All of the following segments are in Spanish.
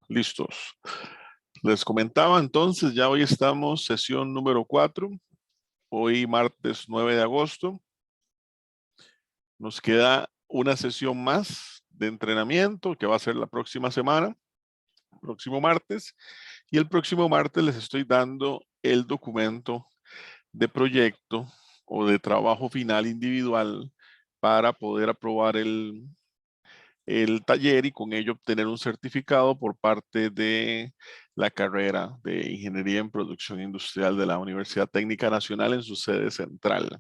Listos. Les comentaba entonces, ya hoy estamos sesión número 4. Hoy martes 9 de agosto. Nos queda una sesión más de entrenamiento que va a ser la próxima semana, próximo martes. Y el próximo martes les estoy dando el documento de proyecto o de trabajo final individual para poder aprobar el taller y con ello obtener un certificado por parte de la carrera de Ingeniería en Producción Industrial de la Universidad Técnica Nacional en su sede central.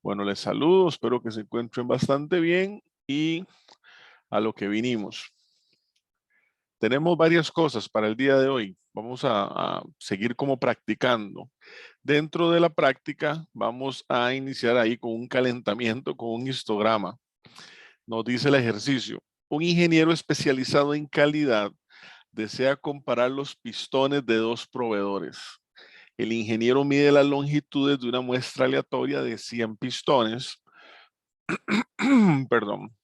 Bueno, les saludo, espero que se encuentren bastante bien y a lo que vinimos. Tenemos varias cosas para el día de hoy. Vamos a seguir como practicando. Dentro de la práctica vamos a iniciar ahí con un calentamiento, con un histograma. Nos dice el ejercicio: un ingeniero especializado en calidad desea comparar los pistones de dos proveedores. El ingeniero mide las longitudes de una muestra aleatoria de 100 pistones, perdón,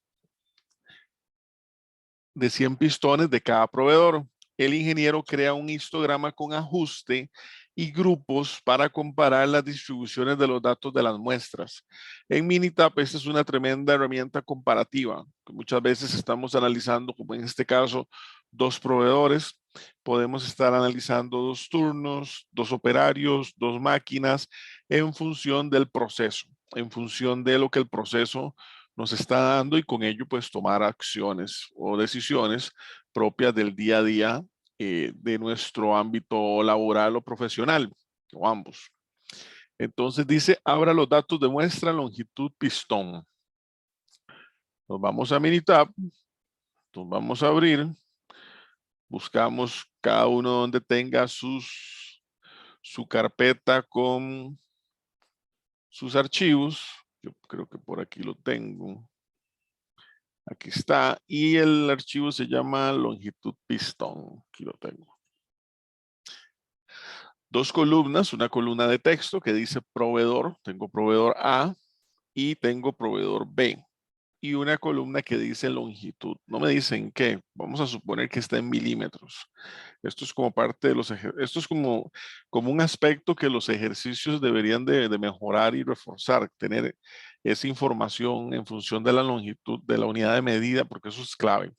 de 100 pistones de cada proveedor. El ingeniero crea un histograma con ajuste y grupos para comparar las distribuciones de los datos de las muestras. En Minitab, esta es una tremenda herramienta comparativa. Muchas veces estamos analizando, como en este caso, dos proveedores. Podemos estar analizando dos turnos, dos operarios, dos máquinas, en función del proceso, en función de lo que el proceso nos está dando y con ello pues tomar acciones o decisiones propias del día a día de nuestro ámbito laboral o profesional, o ambos. Entonces dice, abra los datos de muestra, longitud, pistón. Nos vamos a Minitab, nos vamos a abrir, buscamos cada uno donde tenga su carpeta con sus archivos. Yo creo que por aquí lo tengo. Aquí está. Y el archivo se llama longitud pistón. Aquí lo tengo. Dos columnas, una columna de texto que dice proveedor. Tengo proveedor A y tengo proveedor B. Y una columna que dice longitud. No me dicen qué. Vamos a suponer que está en milímetros. Esto es como parte de esto es como un aspecto que los ejercicios deberían de mejorar y reforzar, tener esa información en función de la longitud de la unidad de medida, porque eso es clave.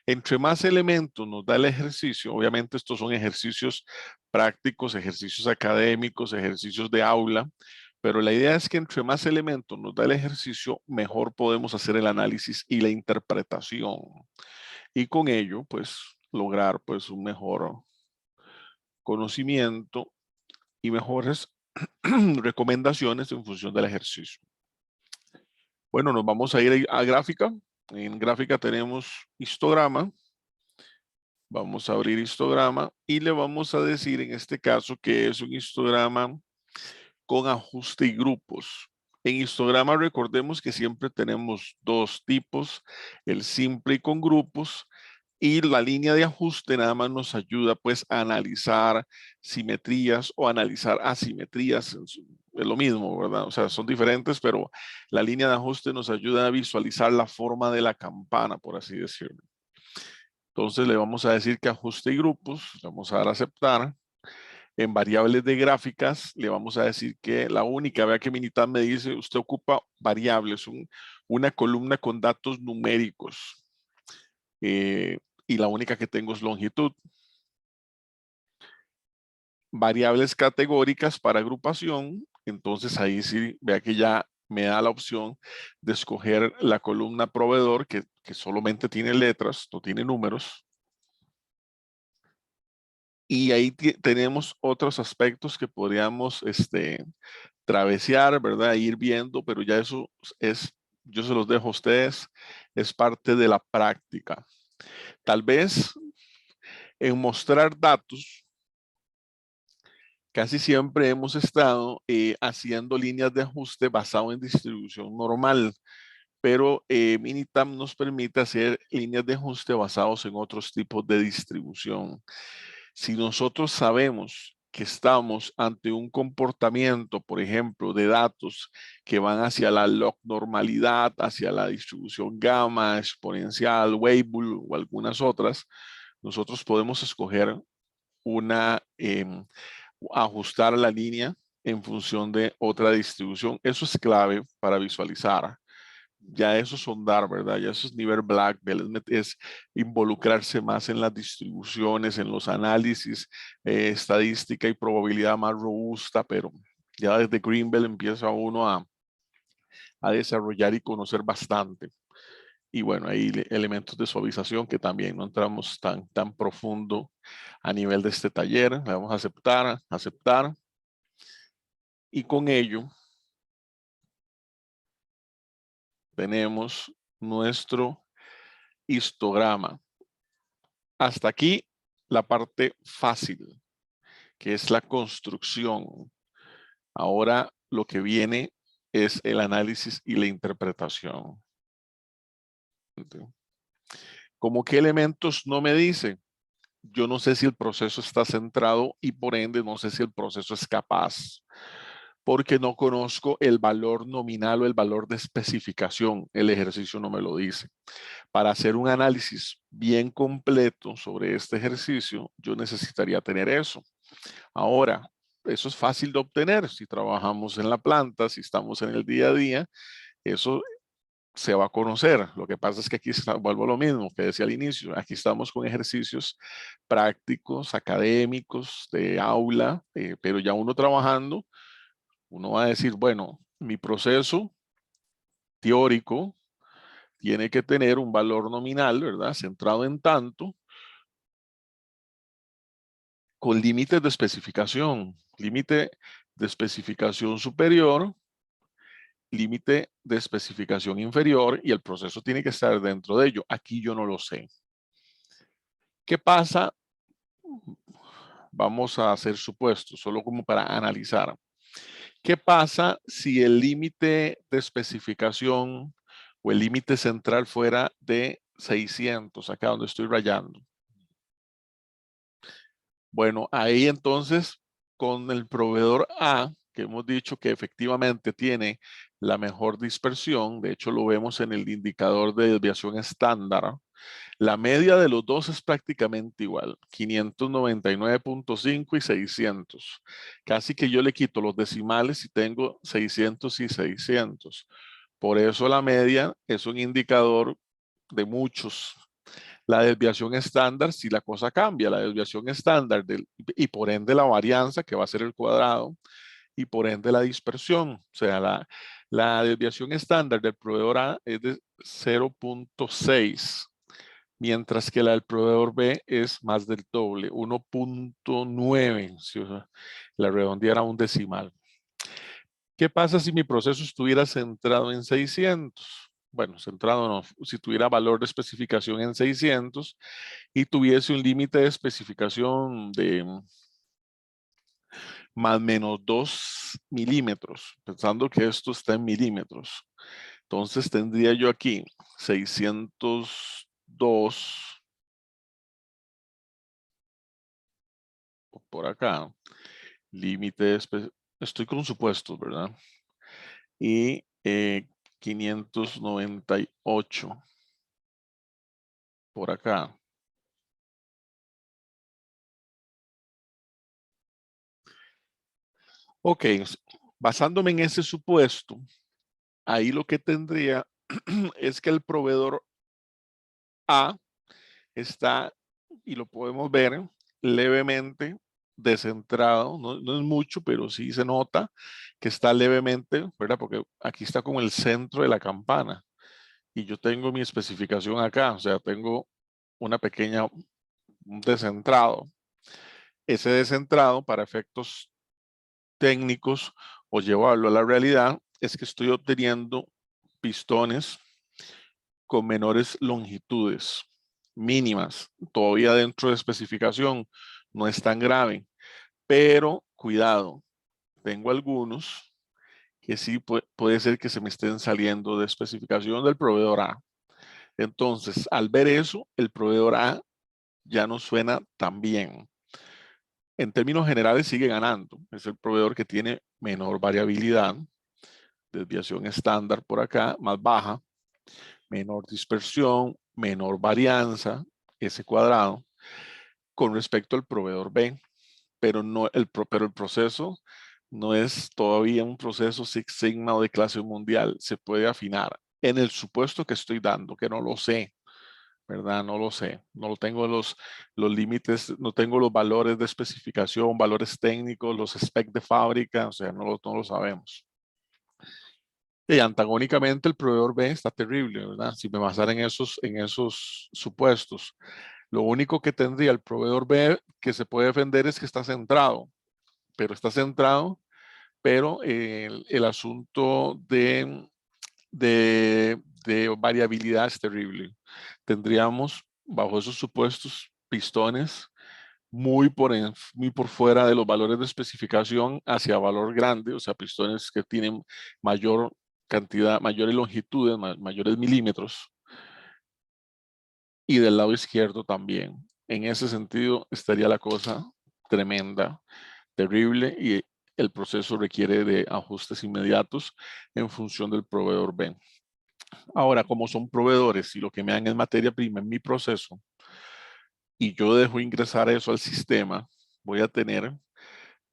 Entre más elementos nos da el ejercicio, obviamente estos son ejercicios prácticos, ejercicios académicos, ejercicios de aula, pero la idea es que entre más elementos nos da el ejercicio, mejor podemos hacer el análisis y la interpretación. Y con ello, pues, lograr pues un mejor conocimiento y mejores recomendaciones en función del ejercicio. Bueno, nos vamos a ir a gráfica. En gráfica tenemos histograma. Vamos a abrir histograma y le vamos a decir en este caso que es un histograma con ajuste y grupos. En histograma recordemos que siempre tenemos dos tipos, el simple y con grupos, y la línea de ajuste nada más nos ayuda pues a analizar simetrías o analizar asimetrías. Es lo mismo, ¿verdad? O sea, son diferentes, pero la línea de ajuste nos ayuda a visualizar la forma de la campana, por así decirlo. Entonces le vamos a decir que ajuste y grupos, le vamos a dar a aceptar. En variables de gráficas le vamos a decir que la única, vea que Minitab me dice, usted ocupa variables, una columna con datos numéricos. Y la única que tengo es longitud. Variables categóricas para agrupación, entonces ahí sí, vea que ya me da la opción de escoger la columna proveedor que solamente tiene letras, no tiene números. Y ahí tenemos otros aspectos que podríamos travesear, ¿verdad? Ir viendo, pero ya eso es, yo se los dejo a ustedes, es parte de la práctica. Tal vez en mostrar datos, casi siempre hemos estado haciendo líneas de ajuste basado en distribución normal, pero Minitab nos permite hacer líneas de ajuste basados en otros tipos de distribución. Si nosotros sabemos que estamos ante un comportamiento, por ejemplo, de datos que van hacia la log normalidad, hacia la distribución gamma, exponencial, Weibull o algunas otras, nosotros podemos escoger ajustar la línea en función de otra distribución. Eso es clave para visualizar. Ya eso es sondar, ¿verdad? Ya eso es nivel black belt, es involucrarse más en las distribuciones, en los análisis, estadística y probabilidad más robusta, pero ya desde green belt empieza uno a desarrollar y conocer bastante. Y bueno, hay elementos de suavización que también no entramos tan profundo a nivel de este taller. Le vamos a aceptar, aceptar. Y con ello tenemos nuestro histograma. Hasta aquí la parte fácil, que es la construcción. Ahora lo que viene es el análisis y la interpretación. ¿Cómo qué elementos no me dice? Yo no sé si el proceso está centrado y por ende no sé si el proceso es capaz, porque no conozco el valor nominal o el valor de especificación. El ejercicio no me lo dice. Para hacer un análisis bien completo sobre este ejercicio, yo necesitaría tener eso. Ahora, eso es fácil de obtener si trabajamos en la planta, si estamos en el día a día, eso se va a conocer. Lo que pasa es que aquí vuelvo a lo mismo que decía al inicio, aquí estamos con ejercicios prácticos, académicos, de aula, pero ya uno trabajando, uno va a decir, bueno, mi proceso teórico tiene que tener un valor nominal, ¿verdad? Centrado en tanto, con límites de especificación, límite de especificación superior, límite de especificación inferior y el proceso tiene que estar dentro de ello. Aquí yo no lo sé. ¿Qué pasa? Vamos a hacer supuestos, solo como para analizar. ¿Qué pasa si el límite de especificación o el límite central fuera de 600, acá donde estoy rayando? Bueno, ahí entonces con el proveedor A, que hemos dicho que efectivamente tiene la mejor dispersión, de hecho lo vemos en el indicador de desviación estándar, la media de los dos es prácticamente igual, 599.5 y 600. Casi que yo le quito los decimales y tengo 600 y 600. Por eso la media es un indicador de muchos. La desviación estándar, si la cosa cambia, la desviación estándar y por ende la varianza, que va a ser el cuadrado, y por ende la dispersión. O sea, la desviación estándar del proveedor A es de 0.6, mientras que la del proveedor B es más del doble, 1.9, si la redondeara a un decimal. ¿Qué pasa si mi proceso estuviera centrado en 600? Bueno, centrado no, si tuviera valor de especificación en 600 y tuviese un límite de especificación de más menos 2 milímetros, pensando que esto está en milímetros. Entonces tendría yo aquí 602 por acá, límite de estoy con supuestos, ¿verdad? Y 598 por acá. Ok, basándome en ese supuesto, ahí lo que tendría es que el proveedor A está, y lo podemos ver, levemente descentrado, no es mucho, pero sí se nota que está levemente, ¿verdad? Porque aquí está como el centro de la campana y yo tengo mi especificación acá, o sea, tengo una pequeña, un descentrado. Ese descentrado para efectos técnicos o llevarlo a la realidad es que estoy obteniendo pistones con menores longitudes mínimas, todavía dentro de especificación, no es tan grave, pero cuidado, tengo algunos que sí puede ser que se me estén saliendo de especificación del proveedor A. Entonces, al ver eso, el proveedor A ya no suena tan bien. En términos generales sigue ganando, es el proveedor que tiene menor variabilidad, desviación estándar por acá, más baja, menor dispersión, menor varianza, ese cuadrado. con respecto al proveedor B, pero el proceso no es todavía un proceso Six Sigma o de clase mundial. Se puede afinar en el supuesto que estoy dando, que no lo sé, ¿verdad? No lo sé. No tengo los límites, no tengo los valores de especificación, valores técnicos, los specs de fábrica, o sea, no lo sabemos. Y antagónicamente el proveedor B está terrible, ¿verdad? Si me basara en esos supuestos. Lo único que tendría el proveedor B que se puede defender es que está centrado, pero el asunto de variabilidad es terrible. Tendríamos bajo esos supuestos pistones muy por fuera de los valores de especificación hacia valor grande, o sea, pistones que tienen mayor cantidad, mayores longitudes, mayores milímetros, y del lado izquierdo también. En ese sentido estaría la cosa tremenda, terrible, y el proceso requiere de ajustes inmediatos en función del proveedor B. Ahora, como son proveedores y lo que me dan es materia prima en mi proceso, y yo dejo ingresar eso al sistema, voy a tener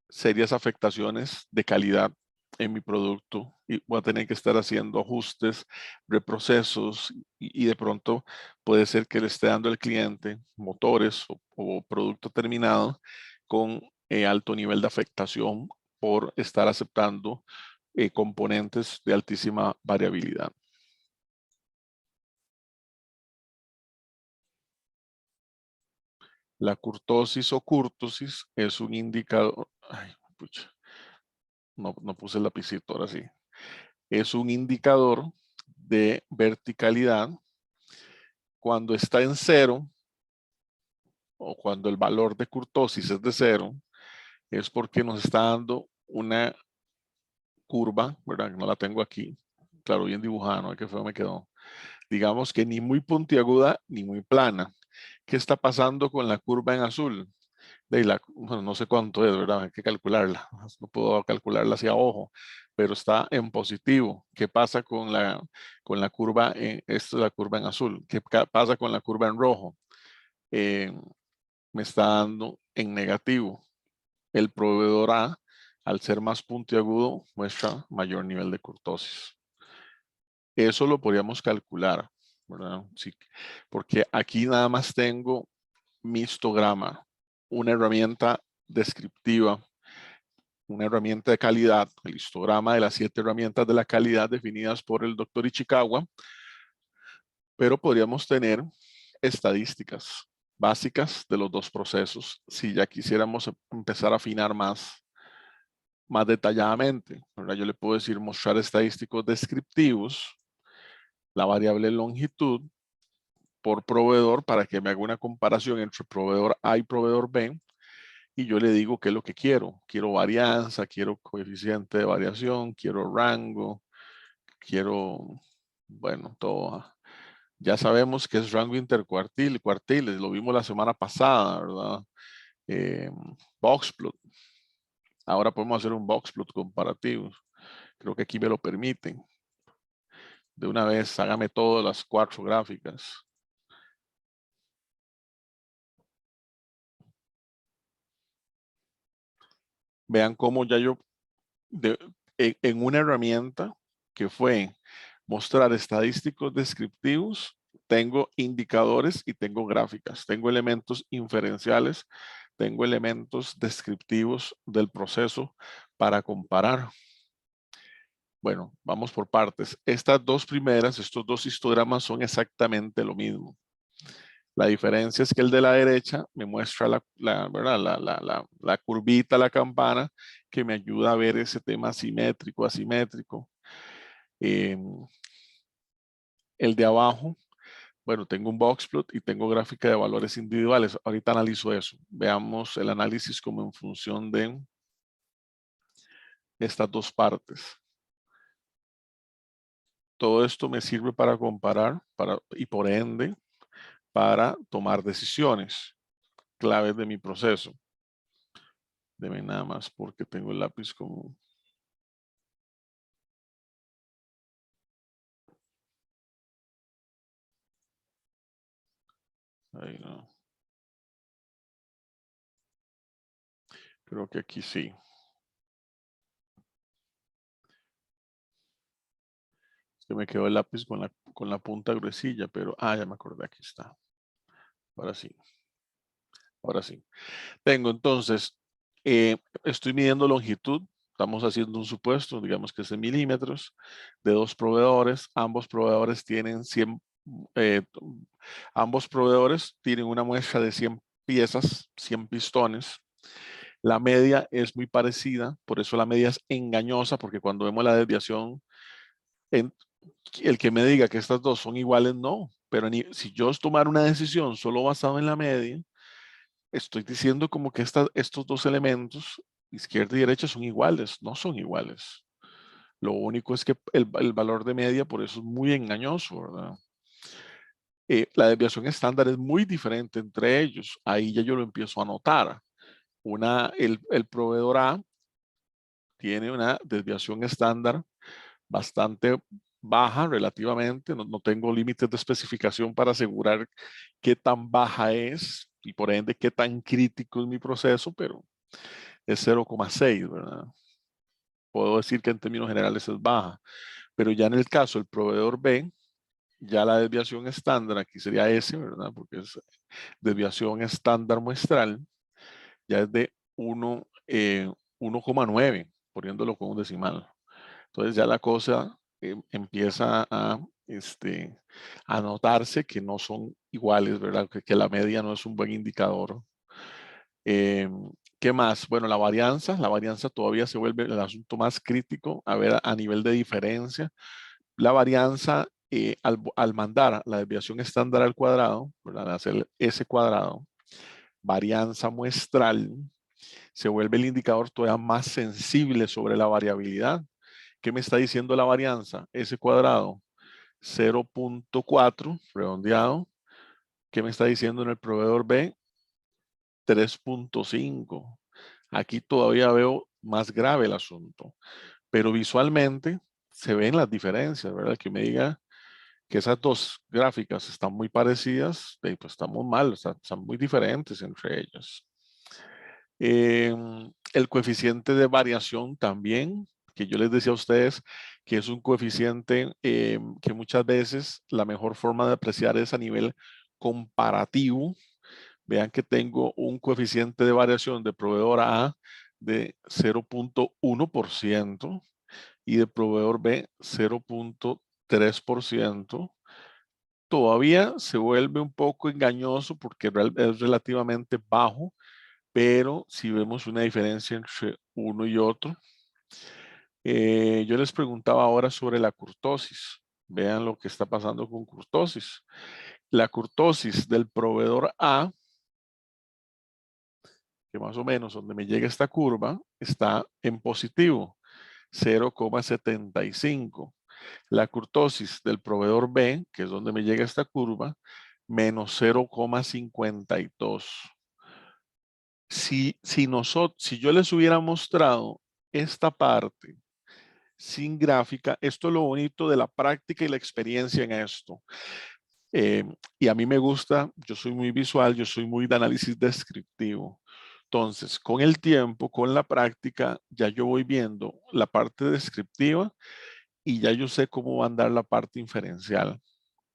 serias afectaciones de calidad en mi producto y voy a tener que estar haciendo ajustes, reprocesos y de pronto puede ser que le esté dando al cliente motores o producto terminado con alto nivel de afectación por estar aceptando componentes de altísima variabilidad. La curtosis o curtosis es un indicador, ay, pucha, no puse el lapicito, ahora sí. Es un indicador de verticalidad. Cuando está en cero o cuando el valor de curtosis es de cero, es porque nos está dando una curva, ¿verdad? No la tengo aquí, claro, bien dibujada, ¿no? Qué feo me quedó. Digamos que ni muy puntiaguda ni muy plana. ¿Qué está pasando con la curva en azul? Bueno, no sé cuánto es, ¿verdad? Hay que calcularla. No puedo calcularla hacia ojo, pero está en positivo. ¿Qué pasa con la curva? Esta es la curva en azul. ¿Qué pasa con la curva en rojo? Eh, Me está dando en negativo. El proveedor A, al ser más puntiagudo, muestra mayor nivel de curtosis. Eso lo podríamos calcular, ¿verdad? Sí, porque aquí nada más tengo mi histograma, una herramienta descriptiva, una herramienta de calidad, el histograma de las 7 herramientas de la calidad definidas por el doctor Ichikawa, pero podríamos tener estadísticas básicas de los dos procesos si ya quisiéramos empezar a afinar más detalladamente, ¿verdad? Yo le puedo decir mostrar estadísticos descriptivos, la variable longitud por proveedor para que me haga una comparación entre proveedor A y proveedor B, y yo le digo qué es lo que quiero. Quiero varianza, quiero coeficiente de variación, quiero rango, quiero, bueno, todo. Ya sabemos que es rango intercuartil, cuartiles, lo vimos la semana pasada, ¿verdad? Eh, Boxplot. Ahora podemos hacer un boxplot comparativo. Creo que aquí me lo permiten. De una vez, hágame todas las 4 gráficas. Vean cómo ya yo, en una herramienta que fue mostrar estadísticos descriptivos, tengo indicadores y tengo gráficas, tengo elementos inferenciales, tengo elementos descriptivos del proceso para comparar. Bueno, vamos por partes. Estas dos primeras, estos dos histogramas son exactamente lo mismo. La diferencia es que el de la derecha me muestra ¿verdad? La curvita, la campana, que me ayuda a ver ese tema simétrico, asimétrico. Eh, el de abajo, bueno, tengo un boxplot y tengo gráfica de valores individuales. Ahorita analizo eso. Veamos el análisis como en función de estas dos partes. Todo esto me sirve para comparar y por ende para tomar decisiones claves de mi proceso. Deme nada más porque tengo el lápiz como... Ahí no. Creo que aquí sí. Es que me quedó el lápiz con la punta gruesilla, pero ya me acordé, aquí está. Ahora sí, ahora sí. Tengo entonces, estoy midiendo longitud. Estamos haciendo un supuesto, digamos que es en milímetros, de dos proveedores. Ambos proveedores tienen 100, ambos proveedores tienen una muestra de 100 piezas, 100 pistones. La media es muy parecida, por eso la media es engañosa, porque cuando vemos la desviación, en- el que me diga que estas dos son iguales, no. Pero si yo tomar una decisión solo basado en la media, estoy diciendo como que estos dos elementos, izquierda y derecha, son iguales. No son iguales. Lo único es que el valor de media por eso es muy engañoso, ¿verdad? La desviación estándar es muy diferente entre ellos. Ahí ya yo lo empiezo a notar. El proveedor A tiene una desviación estándar bastante baja relativamente. No tengo límites de especificación para asegurar qué tan baja es y por ende qué tan crítico es mi proceso, pero es 0,6, ¿verdad? Puedo decir que en términos generales es baja, pero ya en el caso del proveedor B, ya la desviación estándar, aquí sería S, ¿verdad? Porque es desviación estándar muestral, ya es de 1,9, poniéndolo con un decimal. Entonces ya la cosa empieza a notarse que no son iguales, ¿verdad? Que la media no es un buen indicador. Eh, ¿Qué más? Bueno, la varianza todavía se vuelve el asunto más crítico, a ver, a nivel de diferencia. La varianza, al mandar la desviación estándar al cuadrado, ¿verdad? Al hacer S cuadrado, varianza muestral, se vuelve el indicador todavía más sensible sobre la variabilidad. ¿Qué me está diciendo la varianza? S cuadrado, 0,4 redondeado. ¿Qué me está diciendo en el proveedor B? 3,5. Aquí todavía veo más grave el asunto, pero visualmente se ven las diferencias, ¿verdad? Que me diga que esas dos gráficas están muy parecidas, pues estamos mal, están muy diferentes entre ellas. El coeficiente de variación también, que yo les decía a ustedes que es un coeficiente que muchas veces la mejor forma de apreciar es a nivel comparativo. Vean que tengo un coeficiente de variación de proveedor A de 0,1% y de proveedor B 0,3%. Todavía se vuelve un poco engañoso porque es relativamente bajo, pero si vemos una diferencia entre uno y otro. Yo les preguntaba ahora sobre la curtosis. Vean lo que está pasando con curtosis. La curtosis del proveedor A, que más o menos donde me llega esta curva, está en positivo, 0,75. La curtosis del proveedor B, que es donde me llega esta curva, menos 0,52. Si yo les hubiera mostrado esta parte sin gráfica, esto es lo bonito de la práctica y la experiencia en esto. Y a mí me gusta, yo soy muy visual, yo soy muy de análisis descriptivo. Entonces, con el tiempo, con la práctica, ya yo voy viendo la parte descriptiva y ya yo sé cómo va a andar la parte inferencial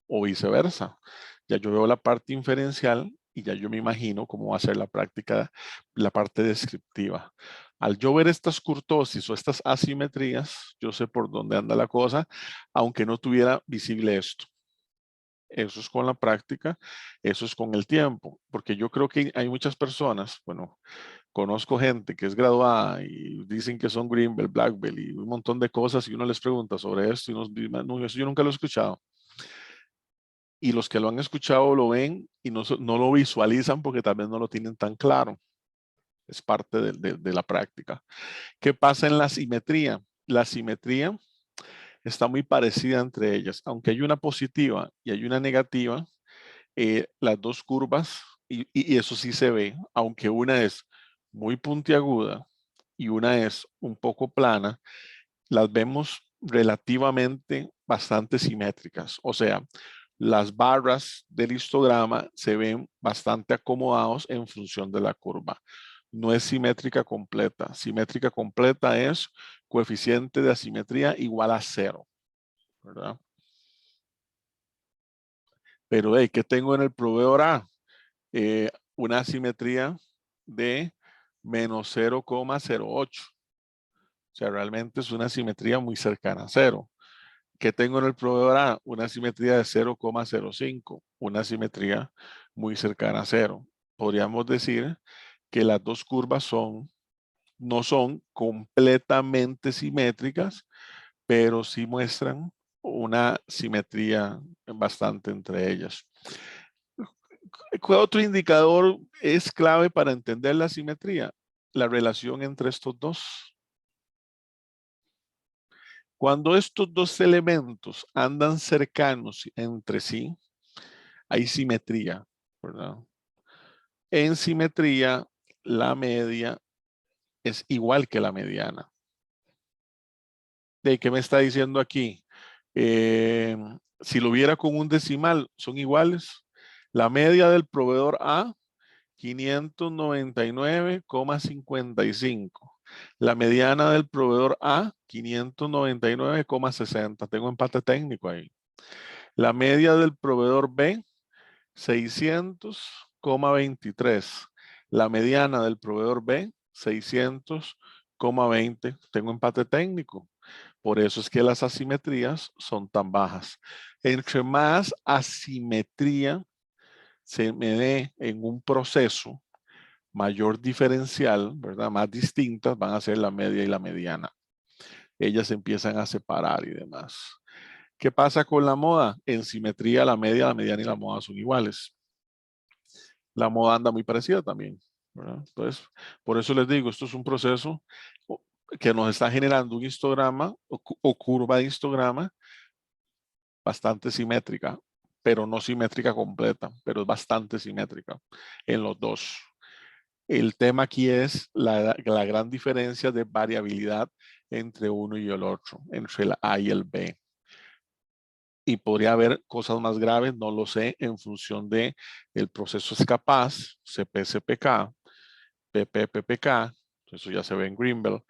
o viceversa. Ya yo veo la parte inferencial y ya yo me imagino cómo va a ser la práctica, la parte descriptiva. Al yo ver estas curtosis o estas asimetrías, yo sé por dónde anda la cosa, aunque no tuviera visible esto. Eso es con la práctica, eso es con el tiempo, porque yo creo que hay muchas personas, bueno, conozco gente que es graduada y dicen que son green belt, black belt y un montón de cosas y uno les pregunta sobre esto y nos dicen, no, eso yo nunca lo he escuchado. Y los que lo han escuchado lo ven y no lo visualizan porque tal vez no lo tienen tan claro. Es parte de la práctica. ¿Qué pasa en la simetría? La simetría está muy parecida entre ellas. Aunque hay una positiva y hay una negativa, las dos curvas, y eso sí se ve, aunque una es muy puntiaguda y una es un poco plana, las vemos relativamente bastante simétricas. O sea, las barras del histograma se ven bastante acomodados en función de la curva. no es simétrica completa. Simétrica completa es coeficiente de asimetría igual a 0, ¿verdad? Pero, ¿qué tengo en el proveedor A? Una asimetría de menos 0,08. O sea, realmente es una simetría muy cercana a 0. ¿Qué tengo en el proveedor A? Una simetría de 0,05. Una simetría muy cercana a 0. Podríamos decir que las dos curvas no son completamente simétricas, pero sí muestran una simetría bastante entre ellas. ¿Qué otro indicador es clave para entender la simetría? La relación entre estos dos. Cuando estos dos elementos andan cercanos entre sí, hay simetría, ¿verdad? En simetría, la media es igual que la mediana. ¿De qué me está diciendo aquí? Si lo viera con un decimal, son iguales. La media del proveedor A, 599,55. La mediana del proveedor A, 599,60. Tengo empate técnico ahí. La media del proveedor B, 600,23. La mediana del proveedor B, 600,20. Tengo empate técnico. Por eso es que las asimetrías son tan bajas. Entre más asimetría se me dé en un proceso, mayor diferencial, ¿verdad? Más distintas van a ser la media y la mediana. Ellas se empiezan a separar y demás. ¿Qué pasa con la moda? En simetría, la media, la mediana y la moda son iguales. La moda anda muy parecida también, ¿verdad? Entonces, por eso les digo, esto es un proceso que nos está generando un histograma o curva de histograma bastante simétrica, pero no simétrica completa, pero es bastante simétrica en los dos. El tema aquí es la gran diferencia de variabilidad entre uno y el otro, entre el A y el B. Y podría haber cosas más graves, no lo sé, en función de el proceso es capaz, CP-CPK, PP-PPK, eso ya se ve en Greenbelt,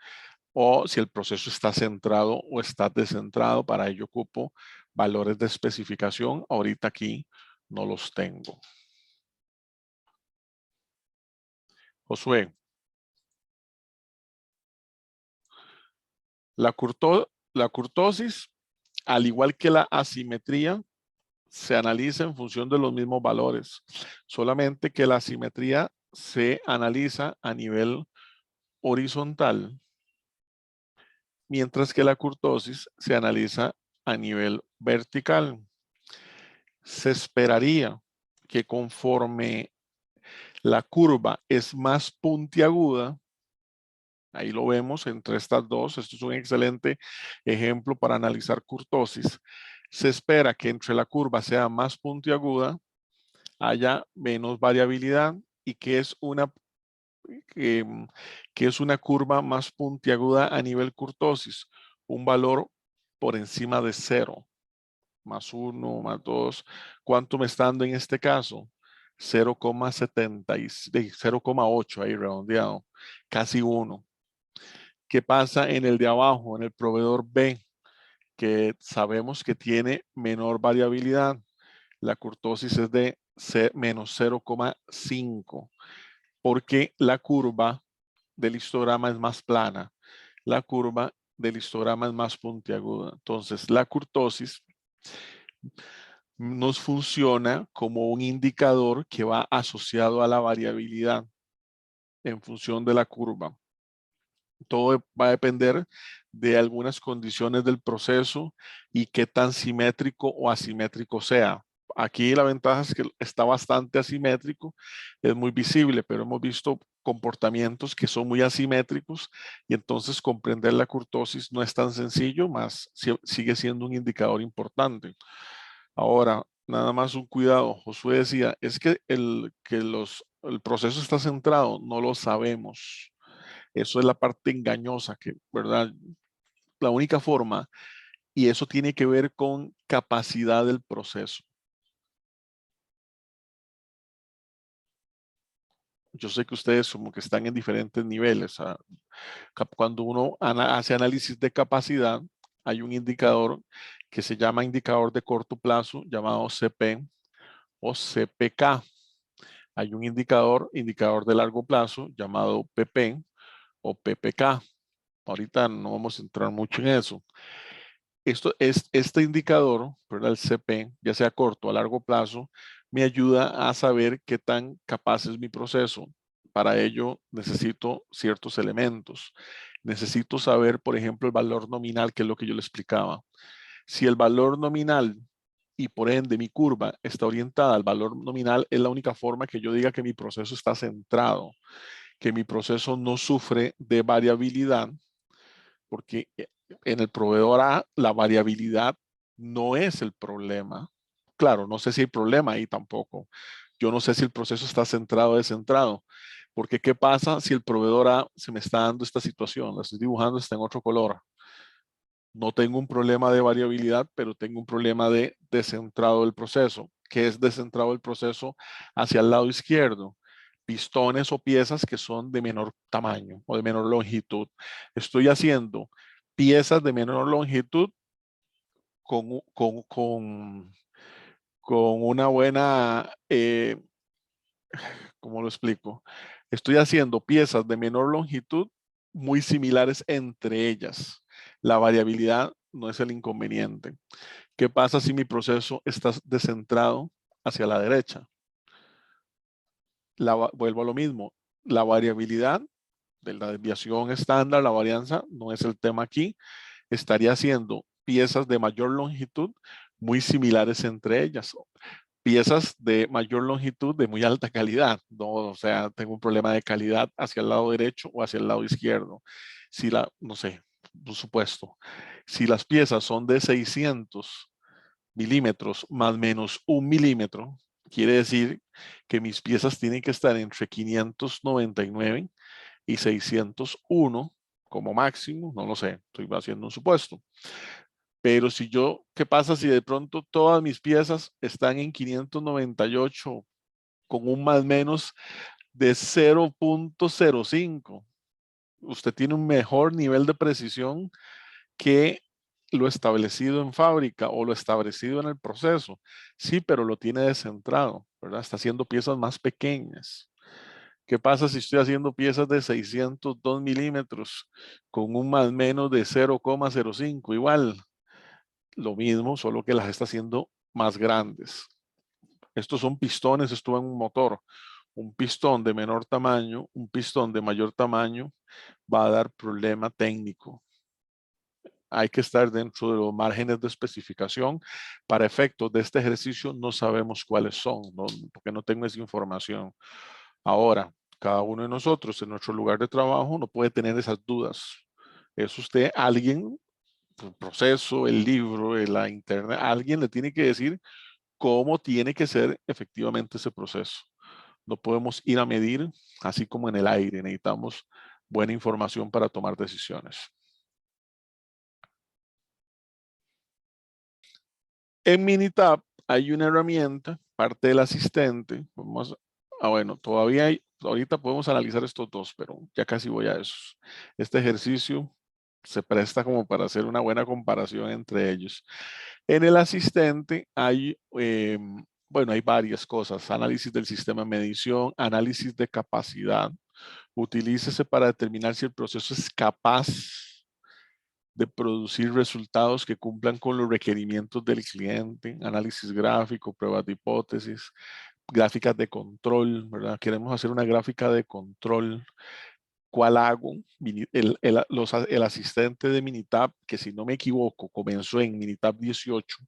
o si el proceso está centrado o está descentrado. Para ello ocupo valores de especificación. Ahorita aquí no los tengo. Josué, la curtosis, al igual que la asimetría, se analiza en función de los mismos valores. Solamente que la asimetría se analiza a nivel horizontal, mientras que la curtosis se analiza a nivel vertical. Se esperaría que conforme la curva es más puntiaguda, ahí lo vemos entre estas dos, esto es un excelente ejemplo para analizar curtosis. Se espera que entre la curva sea más puntiaguda, haya menos variabilidad y que, que es una curva más puntiaguda a nivel curtosis, un valor por encima de 0. Más 1, más 2. ¿Cuánto me está dando en este caso? 0,8 ahí redondeado, casi 1. ¿Qué pasa en el de abajo, en el proveedor B? Que sabemos que tiene menor variabilidad. La curtosis es de menos 0,5, porque la curva del histograma es más plana. La curva del histograma es más puntiaguda. Entonces, la curtosis nos funciona como un indicador que va asociado a la variabilidad en función de la curva. Todo va a depender de algunas condiciones del proceso y qué tan simétrico o asimétrico sea. Aquí la ventaja es que está bastante asimétrico, es muy visible, pero hemos visto comportamientos que son muy asimétricos y entonces comprender la curtosis no es tan sencillo, más sigue siendo un indicador importante. Ahora, nada más un cuidado. Josué decía, es que el proceso está centrado, no lo sabemos. Eso es la parte engañosa, que, ¿verdad? La única forma, y eso tiene que ver con capacidad del proceso. yo sé que ustedes como que están en diferentes niveles. Cuando uno hace análisis de capacidad, hay un indicador que se llama indicador de corto plazo, llamado CP o CPK. Hay un indicador de largo plazo, llamado PP o PPK. Ahorita no vamos a entrar mucho en eso. Este indicador, ¿verdad? El CP, ya sea corto o a largo plazo, me ayuda a saber qué tan capaz es mi proceso. Para ello necesito ciertos elementos. Necesito saber, por ejemplo, el valor nominal, que es lo que yo le explicaba. Si el valor nominal y por ende mi curva está orientada al valor nominal, es la única forma que yo diga que mi proceso está centrado, que mi proceso no sufre de variabilidad, porque en el proveedor A la variabilidad no es el problema. Claro, no sé si hay problema ahí tampoco. Yo no sé si el proceso está centrado o descentrado. Porque ¿qué pasa si el proveedor A se me está dando esta situación? La estoy dibujando, está en otro color. No tengo un problema de variabilidad, pero tengo un problema de descentrado del proceso. ¿Qué es descentrado el proceso hacia el lado izquierdo? Pistones o piezas que son de menor tamaño o de menor longitud. Estoy haciendo piezas de menor longitud con, con, con, con una buena, ¿cómo lo explico? Estoy haciendo piezas de menor longitud muy similares entre ellas. La variabilidad no es el inconveniente. ¿Qué pasa si mi proceso está descentrado hacia la derecha? Vuelvo a lo mismo. La variabilidad de la desviación estándar, la varianza, no es el tema aquí. Estaría haciendo piezas de mayor longitud muy similares entre ellas. Piezas de mayor longitud de muy alta calidad. No, o sea, tengo un problema de calidad hacia el lado derecho o hacia el lado izquierdo. Si no sé, por supuesto. Si las piezas son de 600 milímetros más menos 1 milímetro, quiere decir que mis piezas tienen que estar entre 599 y 601 como máximo, no lo sé, estoy haciendo un supuesto. Pero si yo, ¿qué pasa si de pronto todas mis piezas están en 598 con un más menos de 0.05? Usted tiene un mejor nivel de precisión que lo establecido en fábrica o lo establecido en el proceso. Sí, pero lo tiene descentrado, ¿verdad? Está haciendo piezas más pequeñas. ¿Qué pasa si estoy haciendo piezas de 602 milímetros con un más menos de 0,05? Igual, lo mismo, solo que las está haciendo más grandes. Estos son pistones, esto en un motor. Un pistón de menor tamaño, un pistón de mayor tamaño va a dar problema técnico. Hay que estar dentro de los márgenes de especificación. Para efectos de este ejercicio no sabemos cuáles son, ¿no? Porque no tengo esa información. Ahora, cada uno de nosotros en nuestro lugar de trabajo no puede tener esas dudas. Es usted alguien, el proceso, el libro, la internet, alguien le tiene que decir cómo tiene que ser efectivamente ese proceso. No podemos ir a medir así como en el aire. Necesitamos buena información para tomar decisiones. En Minitab hay una herramienta, parte del asistente. Bueno, todavía hay, ahorita podemos analizar estos dos, pero ya casi voy a eso. Este ejercicio se presta como para hacer una buena comparación entre ellos. En el asistente hay, bueno, hay varias cosas. Análisis del sistema de medición, análisis de capacidad. Utilícese para determinar si el proceso es capaz de producir resultados que cumplan con los requerimientos del cliente, análisis gráfico, pruebas de hipótesis, gráficas de control, ¿verdad? Queremos hacer una gráfica de control. ¿Cuál hago? El asistente de Minitab, que si no me equivoco, comenzó en Minitab 18.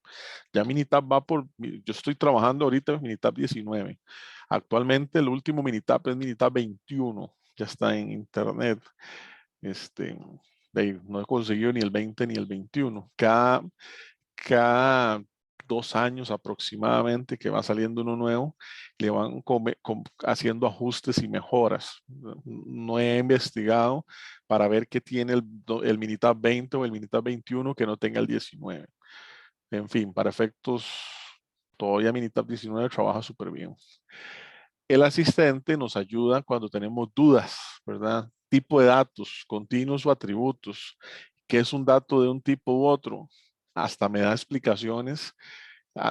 Ya Minitab va por, yo estoy trabajando ahorita en Minitab 19. Actualmente el último Minitab es Minitab 21. Ya está en internet. No he conseguido ni el 20 ni el 21. Cada 2 años aproximadamente que va saliendo uno nuevo, le van haciendo ajustes y mejoras. No he investigado para ver qué tiene el Minitab 20 o el Minitab 21 que no tenga el 19. En fin, para efectos, todavía Minitab 19 trabaja súper bien. el asistente nos ayuda cuando tenemos dudas, ¿verdad? Tipo de datos, continuos o atributos. ¿Qué es un dato de un tipo u otro? Hasta me da explicaciones,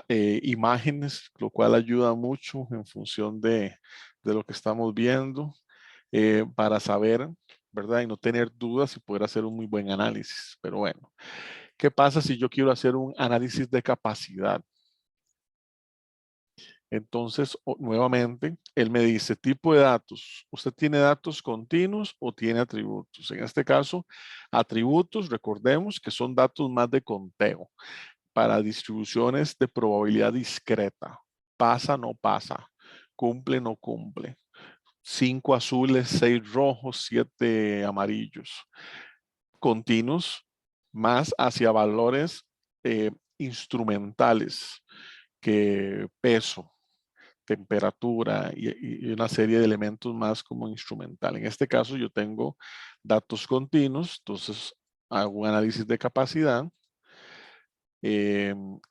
imágenes, lo cual ayuda mucho en función de lo que estamos viendo, para saber, ¿verdad? Y no tener dudas y poder hacer un muy buen análisis. Pero bueno, ¿qué pasa si yo quiero hacer un análisis de capacidad? Entonces, nuevamente, él me dice, tipo de datos. ¿Usted tiene datos continuos o tiene atributos? En este caso, atributos, recordemos que son datos más de conteo para distribuciones de probabilidad discreta. Pasa, no pasa. Cumple, no cumple. 5 azules, 6 rojos, 7 amarillos. Continuos, más hacia valores instrumentales que peso, temperatura y una serie de elementos más como instrumental. En este caso yo tengo datos continuos, entonces hago un análisis de capacidad.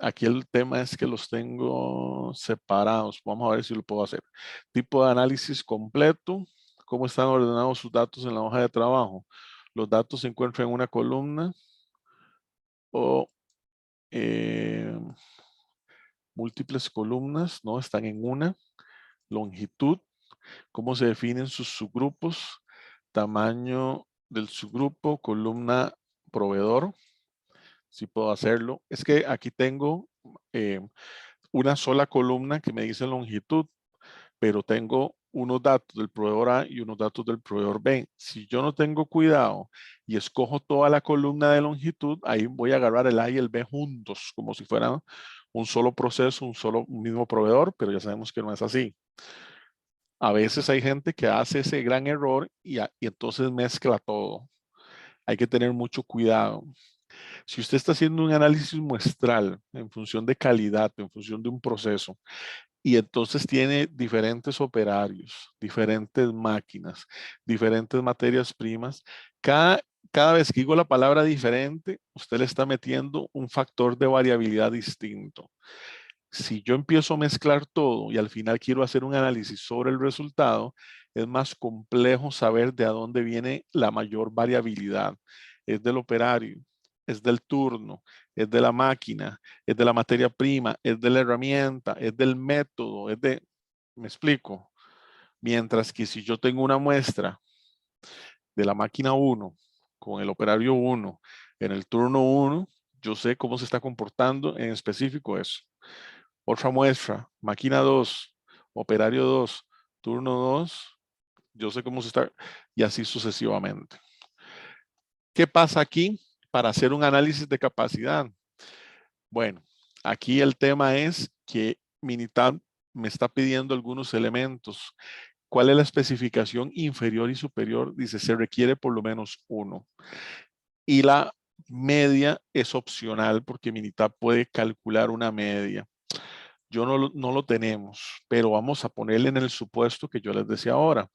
Aquí el tema es que los tengo separados. Vamos a ver si lo puedo hacer. Tipo de análisis completo. ¿Cómo están ordenados sus datos en la hoja de trabajo? Los datos se encuentran en una columna o múltiples columnas, ¿no? Están en una. Longitud. ¿Cómo se definen sus subgrupos? Tamaño del subgrupo, columna proveedor. Si puedo hacerlo. Es que aquí tengo una sola columna que me dice longitud, pero tengo unos datos del proveedor A y unos datos del proveedor B. Si yo no tengo cuidado y escojo toda la columna de longitud, ahí voy a agarrar el A y el B juntos, como si fueran un solo proceso, un mismo proveedor, pero ya sabemos que no es así. A veces hay gente que hace ese gran error y entonces mezcla todo. Hay que tener mucho cuidado. Si usted está haciendo un análisis muestral en función de calidad, en función de un proceso, y entonces tiene diferentes operarios, diferentes máquinas, diferentes materias primas, cada vez que digo la palabra diferente, usted le está metiendo un factor de variabilidad distinto. Si yo empiezo a mezclar todo y al final quiero hacer un análisis sobre el resultado, es más complejo saber de dónde viene la mayor variabilidad. Es del operario, es del turno, es de la máquina, es de la materia prima, es de la herramienta, es del método, ¿me explico? Mientras que si yo tengo una muestra de la máquina 1 con el operario 1 en el turno 1, yo sé cómo se está comportando en específico eso. Otra muestra, máquina 2, operario 2, turno 2, yo sé cómo se está, y así sucesivamente. ¿Qué pasa aquí para hacer un análisis de capacidad? Bueno, aquí el tema es que Minitab me está pidiendo algunos elementos. ¿Cuál es la especificación inferior y superior? Dice, se requiere por lo menos uno. Y la media es opcional porque Minitab puede calcular una media. Yo no lo tenemos, pero vamos a ponerle en el supuesto que yo les decía ahora.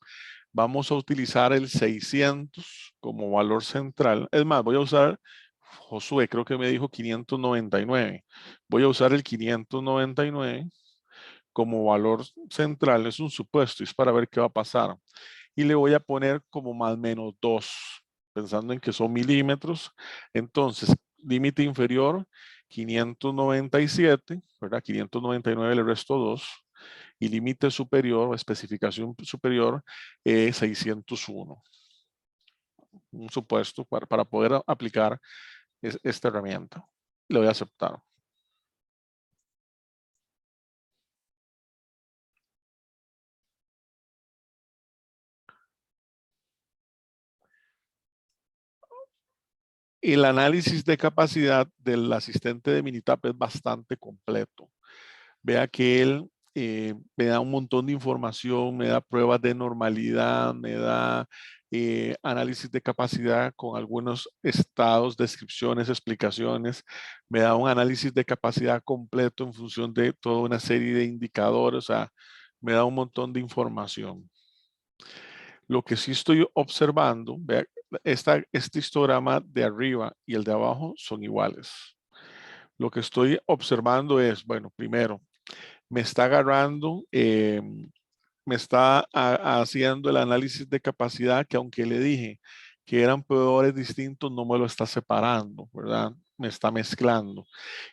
Vamos a utilizar el 600 como valor central. Es más, voy a usar, Josué creo que me dijo 599. Voy a usar el 599 como valor central. Es un supuesto, es para ver qué va a pasar. Y le voy a poner como más o menos 2, pensando en que son milímetros. Entonces, límite inferior 597, ¿verdad? 599 le resto 2. Y límite superior o especificación superior 601. Un supuesto para poder aplicar esta herramienta. Le voy a aceptar. El análisis de capacidad del asistente de Minitab es bastante completo. Vea que él me da un montón de información, me da pruebas de normalidad, me da análisis de capacidad con algunos estados, descripciones, explicaciones, me da un análisis de capacidad completo en función de toda una serie de indicadores, o sea, me da un montón de información. Lo que sí estoy observando, vea, este histograma de arriba y el de abajo son iguales. Lo que estoy observando es, bueno, primero, me está agarrando me está haciendo el análisis de capacidad que aunque le dije que eran proveedores distintos, no me lo está separando, ¿verdad? Me está mezclando.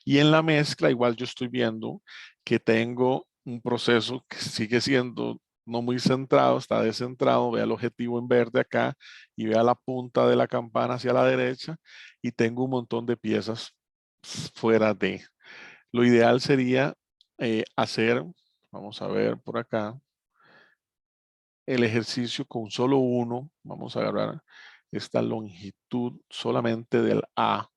Y en la mezcla, igual yo estoy viendo que tengo un proceso que sigue siendo no muy centrado, está descentrado. Vea el objetivo en verde acá y vea la punta de la campana hacia la derecha y tengo un montón de piezas fuera de. Lo ideal sería hacer, vamos a ver por acá, el ejercicio con solo uno. Vamos a agarrar esta longitud solamente del A.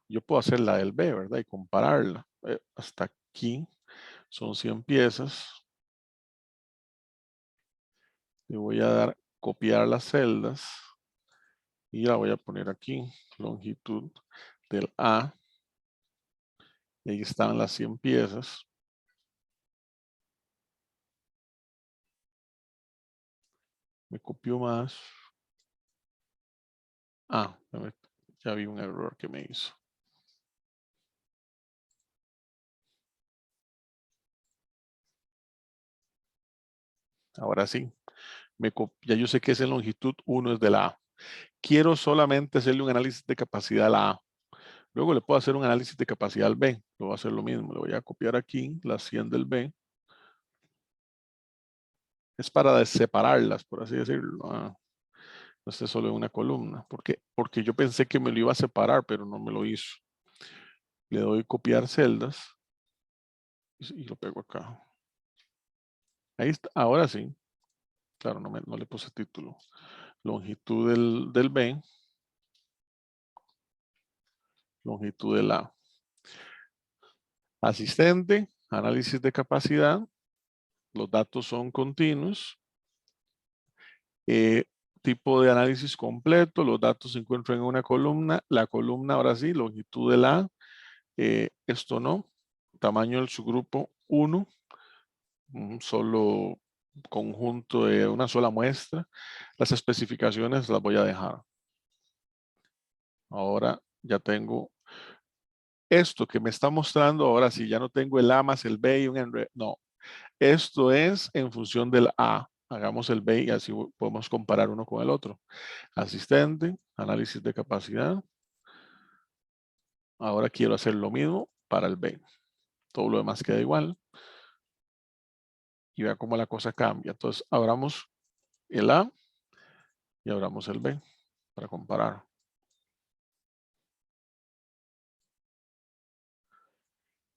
Yo puedo hacer la del B, ¿verdad? Y compararla. Hasta aquí son 100 piezas. Le voy a dar copiar las celdas y la voy a poner aquí, longitud del A. Y ahí están las 100 piezas. Me copió más. Ah, ya vi un error que me hizo. Ahora sí, ya yo sé que esa longitud 1 es de la A. Quiero solamente hacerle un análisis de capacidad a la A. Luego le puedo hacer un análisis de capacidad al B. Lo voy a hacer lo mismo. Le voy a copiar aquí las 100 del B. Es para separarlas, por así decirlo. No esté solo en una columna. Porque yo pensé que me lo iba a separar, pero no me lo hizo. Le doy copiar celdas y lo pego acá. Ahí está. Ahora sí. Claro, no le puse título. Longitud del B. Longitud del A. Asistente, análisis de capacidad. Los datos son continuos. Tipo de análisis completo. Los datos se encuentran en una columna. La columna, ahora sí, longitud del A. Esto no. Tamaño del subgrupo 1. Un solo conjunto de una sola muestra. Las especificaciones las voy a dejar. Ahora ya tengo esto que me está mostrando. Ahora sí, ya no tengo el A más el B y un enredo. No, esto es en función del A. Hagamos el B y así podemos comparar uno con el otro. Asistente, análisis de capacidad. Ahora quiero hacer lo mismo para el B. Todo lo demás queda igual. Y vea cómo la cosa cambia. Entonces, abramos el A y abramos el B para comparar.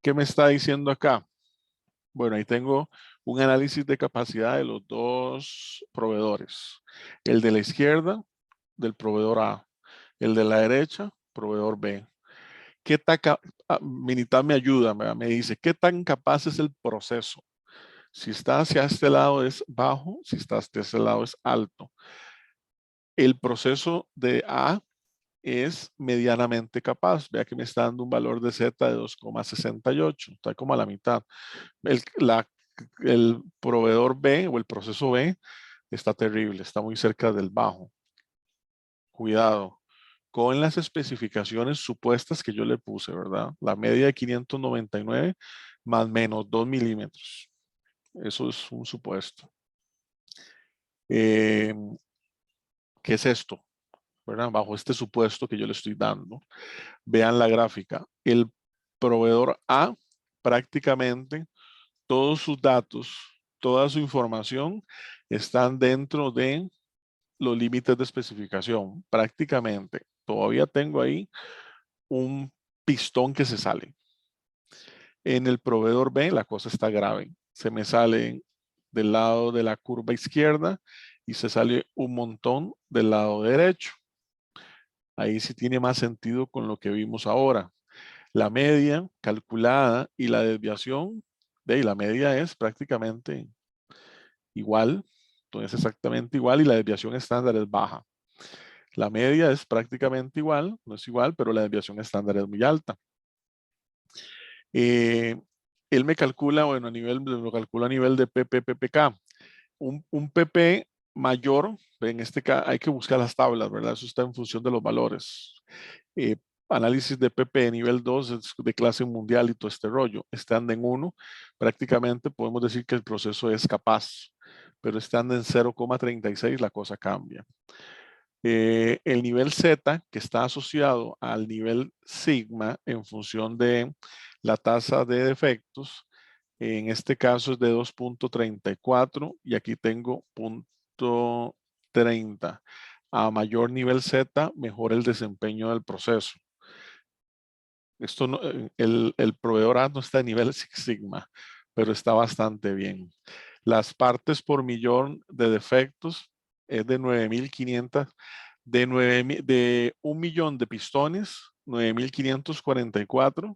¿Qué me está diciendo acá? Bueno, ahí tengo un análisis de capacidad de los dos proveedores. El de la izquierda, del proveedor A. El de la derecha, proveedor B. ¿Qué tan Minitab me ayuda, me dice, ¿qué tan capaz es el proceso? Si está hacia este lado es bajo, si está hacia este lado es alto. El proceso de A es medianamente capaz. Vea que me está dando un valor de Z de 2,68. Está como a la mitad. El proveedor B o el proceso B está terrible, está muy cerca del bajo. Cuidado con las especificaciones supuestas que yo le puse, ¿verdad? La media de 599 más menos 2 milímetros. Eso es un supuesto. ¿Qué es esto? ¿Verdad? Bajo este supuesto que yo le estoy dando. Vean la gráfica. El proveedor A prácticamente todos sus datos, toda su información están dentro de los límites de especificación. Prácticamente todavía tengo ahí un pistón que se sale. En el proveedor B la cosa está grave. Se me sale del lado de la curva izquierda y se sale un montón del lado derecho. Ahí sí tiene más sentido con lo que vimos ahora. La media calculada y la desviación, la media es prácticamente igual, entonces exactamente igual y la desviación estándar es baja. La media es prácticamente igual, no es igual, pero la desviación estándar es muy alta. Él me calcula, bueno, lo calcula a nivel de PPPK. Un PP mayor, en este caso hay que buscar las tablas, ¿verdad? Eso está en función de los valores. análisis de PP de nivel 2 es de clase mundial y todo este rollo. Estando en 1, prácticamente podemos decir que el proceso es capaz, pero estando en 0,36 la cosa cambia. El nivel Z, que está asociado al nivel sigma en función de la tasa de defectos, en este caso es de 2.34 y aquí tengo 0.30. A mayor nivel Z, mejor el desempeño del proceso. Esto no, el proveedor A no está a nivel Six Sigma, pero está bastante bien. Las partes por millón de defectos es de 9.500, de 1 millón de pistones, 9.544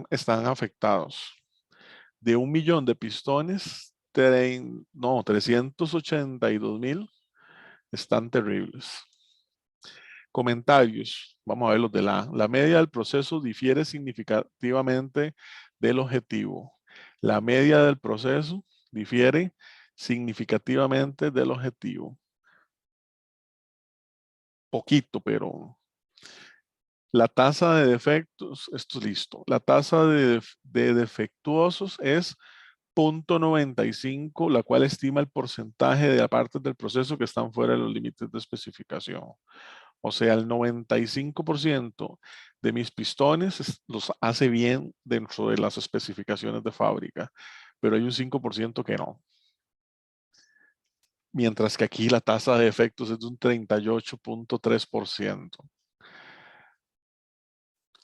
están afectados. De 1 millón de pistones, 382.000 están terribles. Comentarios. Vamos a ver los de la media del proceso difiere significativamente del objetivo. La media del proceso difiere significativamente del objetivo. Poquito, pero la tasa de defectos, esto es listo. La tasa de defectuosos es 0.95, la cual estima el porcentaje de partes del proceso que están fuera de los límites de especificación. O sea, el 95% de mis pistones los hace bien dentro de las especificaciones de fábrica, pero hay un 5% que no. Mientras que aquí la tasa de defectos es de un 38.3%.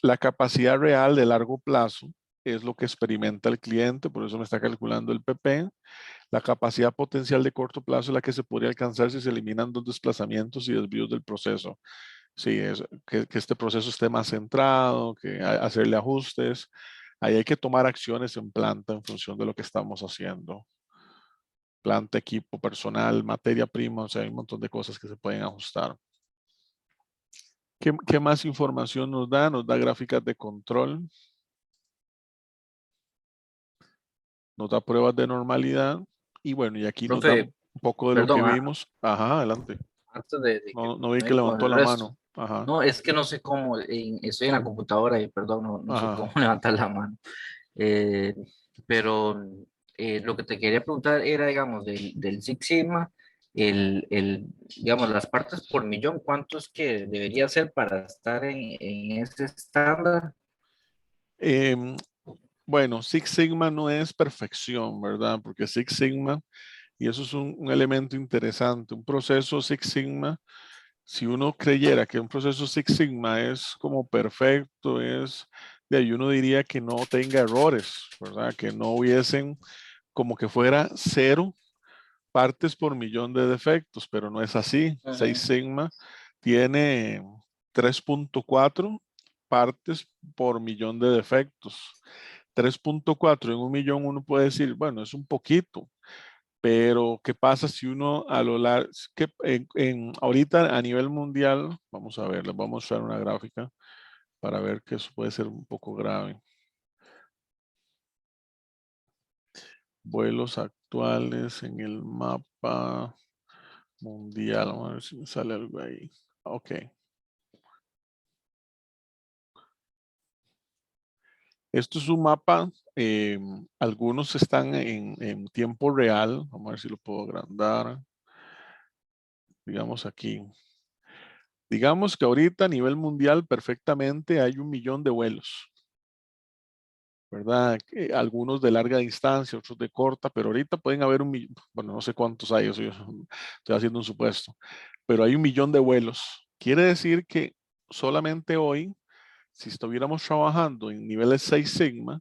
La capacidad real de largo plazo es lo que experimenta el cliente, por eso me está calculando el PP. La capacidad potencial de corto plazo es la que se podría alcanzar si se eliminan dos desplazamientos y desvíos del proceso. Sí, es que este proceso esté más centrado, que hacerle ajustes. Ahí hay que tomar acciones en planta en función de lo que estamos haciendo. Planta, equipo, personal, materia prima, o sea, hay un montón de cosas que se pueden ajustar. ¿Qué más información nos da? Nos da gráficas de control. Nos da pruebas de normalidad. Y bueno, y aquí nos da Profe, un poco de lo que perdón, vimos. Ajá, adelante. antes de que No vi que continúe con levantó el la resto. mano. Ajá, No, es que no sé cómo, estoy en la computadora y perdón, no sé cómo ajá. levantar la mano. Eh, pero lo que te quería preguntar era, digamos, del Six Sigma, digamos, las partes por millón, ¿cuántos que debería ser para estar en ese estándar? Em, bueno, Six Sigma no es perfección, ¿verdad? Porque Six Sigma, y eso es un elemento interesante, un proceso Six Sigma, si uno creyera que un proceso Six Sigma es como perfecto, de ahí uno diría que no tenga errores, ¿verdad? Que no hubiesen como que fuera 0 partes por millón de defectos, pero no es así. Six Ujú. Sigma tiene 3.4 partes por millón de defectos. 3.4 en 1 millón uno puede decir, bueno, es un poquito, pero ¿qué pasa si uno a lo largo, que ahorita a nivel mundial, vamos a ver, les vamos a mostrar una gráfica para ver que eso puede ser un poco grave. Vuelos actuales en el mapa mundial, vamos a ver si me sale algo ahí. Ok. Esto es un mapa, algunos están en tiempo real, vamos a ver si lo puedo agrandar, digamos aquí. Digamos que ahorita a nivel mundial perfectamente hay 1 millón de vuelos, ¿verdad? Algunos de larga distancia, otros de corta, pero ahorita pueden haber bueno, no sé cuántos hay, estoy haciendo un supuesto, pero hay 1 millón de vuelos. Quiere decir que solamente hoy, si estuviéramos trabajando en niveles 6 sigma,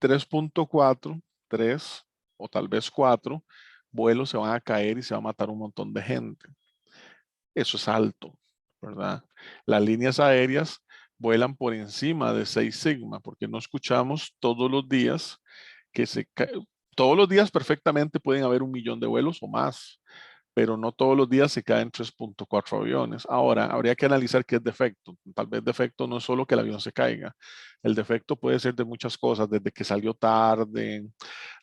3.4, 3 o tal vez 4 vuelos se van a caer y se va a matar un montón de gente. Eso es alto, ¿verdad? Las líneas aéreas vuelan por encima de 6 sigma porque no escuchamos todos los días que todos los días perfectamente pueden haber 1 millón de vuelos o más, pero no todos los días se caen 3.4 aviones. Ahora, habría que analizar qué es defecto. Tal vez defecto no es solo que el avión se caiga. El defecto puede ser de muchas cosas, desde que salió tarde,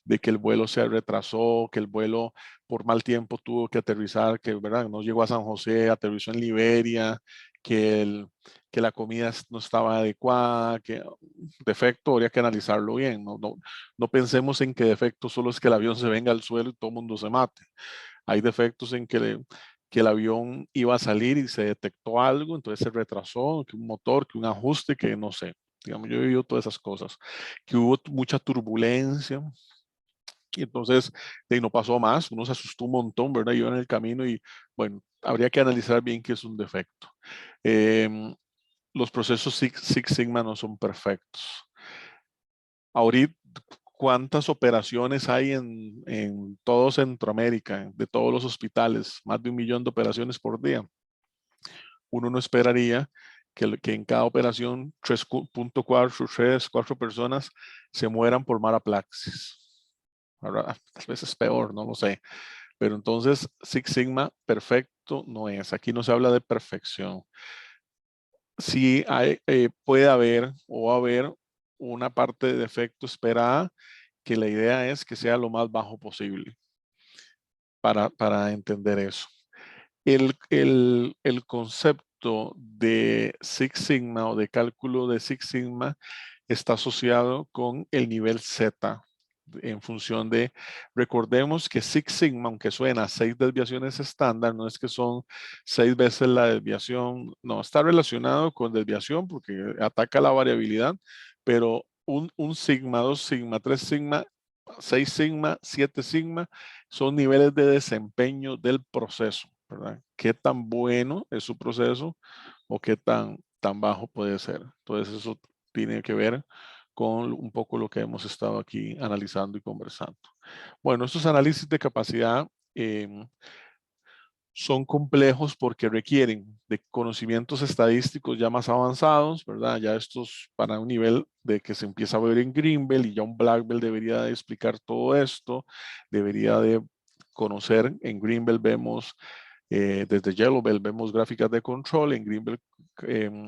de que el vuelo se retrasó, que el vuelo por mal tiempo tuvo que aterrizar, que ¿verdad? No llegó a San José, aterrizó en Liberia, que la comida no estaba adecuada, que defecto habría que analizarlo bien. No pensemos en que defecto solo es que el avión se venga al suelo y todo el mundo se mate. Hay defectos en que el avión iba a salir y se detectó algo, entonces se retrasó, que un motor, que un ajuste, que no sé. Digamos, yo he vivido todas esas cosas, que hubo mucha turbulencia, y entonces no pasó más, uno se asustó un montón, ¿verdad? Iba en el camino y, bueno, habría que analizar bien qué es un defecto. Los procesos Six Sigma no son perfectos. Ahorita, ¿cuántas operaciones hay en todo Centroamérica, de todos los hospitales? Más de 1 millón de operaciones por día. Uno no esperaría que en cada operación 3.4 personas se mueran por mala praxis. Ahora, tal vez es peor, no lo sé. Pero entonces Six Sigma perfecto no es. Aquí no se habla de perfección. Sí puede haber o va a haber una parte de defecto esperada, que la idea es que sea lo más bajo posible para entender eso. El concepto de Six Sigma o de cálculo de Six Sigma está asociado con el nivel Z en función de, recordemos que Six Sigma, aunque suena a 6 desviaciones estándar, no es que son 6 veces la desviación, no, está relacionado con desviación porque ataca la variabilidad, pero un sigma, 2 sigma, 3 sigma, 6 sigma, 7 sigma, son niveles de desempeño del proceso, ¿verdad? ¿Qué tan bueno es su proceso o qué tan bajo puede ser? Entonces eso tiene que ver con un poco lo que hemos estado aquí analizando y conversando. Bueno, estos análisis de capacidad son complejos porque requieren de conocimientos estadísticos ya más avanzados, ¿verdad? Ya estos para un nivel de que se empieza a ver en Greenbelt, y ya un Black Belt debería de explicar todo esto, debería de conocer. En Greenbelt vemos, desde Yellow Belt vemos gráficas de control, en Greenbelt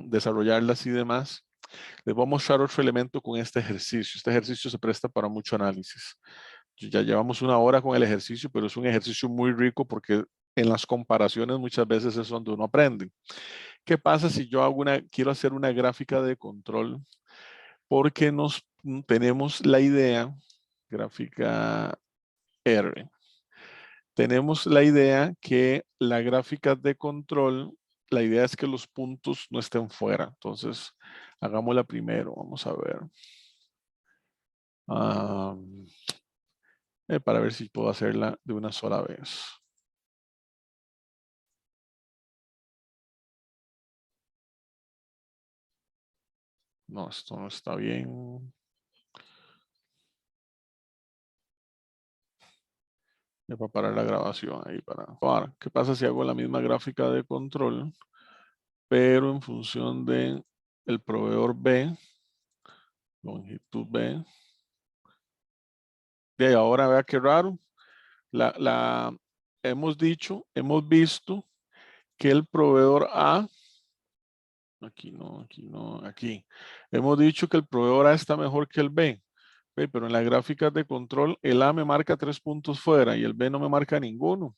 desarrollarlas y demás. Les voy a mostrar otro elemento con este ejercicio. Este ejercicio se presta para mucho análisis. Ya llevamos 1 hora con el ejercicio, pero es un ejercicio muy rico porque en las comparaciones muchas veces es donde uno aprende. ¿Qué pasa si yo quiero hacer una gráfica de control? Porque tenemos la idea, gráfica R, tenemos la idea que la gráfica de control, la idea es que los puntos no estén fuera. Entonces, hagámosla primero, vamos a ver. Para ver si puedo hacerla de una sola vez. No, esto no está bien. Ya para parar la grabación ahí para. Ahora, ¿qué pasa si hago la misma gráfica de control, pero en función de el proveedor B, longitud B? De ahora vea qué raro. Hemos visto que el proveedor A, aquí no, aquí. Hemos dicho que el proveedor A está mejor que el B. Pero en las gráficas de control, el A me marca 3 puntos fuera y el B no me marca ninguno.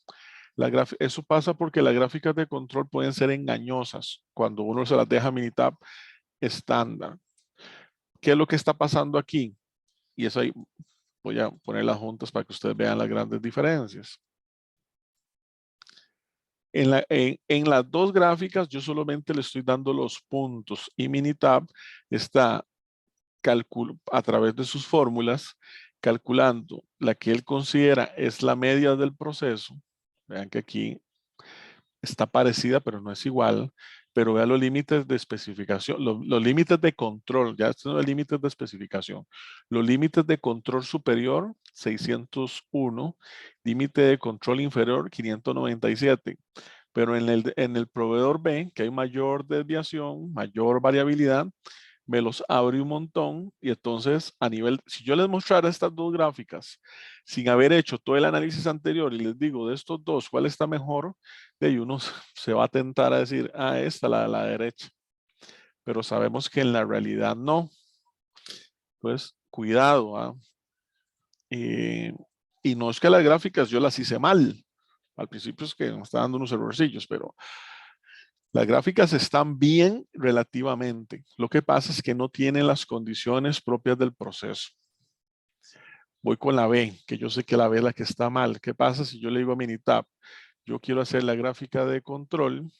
Eso pasa porque las gráficas de control pueden ser engañosas cuando uno se las deja Minitab estándar. ¿Qué es lo que está pasando aquí? Y eso ahí voy a ponerlas juntas para que ustedes vean las grandes diferencias. En las dos gráficas yo solamente le estoy dando los puntos y Minitab está a través de sus fórmulas calculando la que él considera es la media del proceso. Vean que aquí está parecida, pero no es igual. Pero vean los límites de especificación, los límites de control, ya estos no son límites de especificación. Los límites de control superior, 601, límite de control inferior, 597. Pero en el proveedor B, que hay mayor desviación, mayor variabilidad, me los abre un montón y entonces a nivel, si yo les mostrara estas dos gráficas sin haber hecho todo el análisis anterior y les digo de estos dos, ¿cuál está mejor? De ahí uno se va a tentar a decir, esta, la de la derecha. Pero sabemos que en la realidad no. Entonces, cuidado. Y no es que las gráficas yo las hice mal. Al principio es que me está dando unos errorcillos, pero las gráficas están bien relativamente. Lo que pasa es que no tienen las condiciones propias del proceso. Voy con la B, que yo sé que la B es la que está mal. ¿Qué pasa si yo le digo a Minitab? Yo quiero hacer la gráfica de control,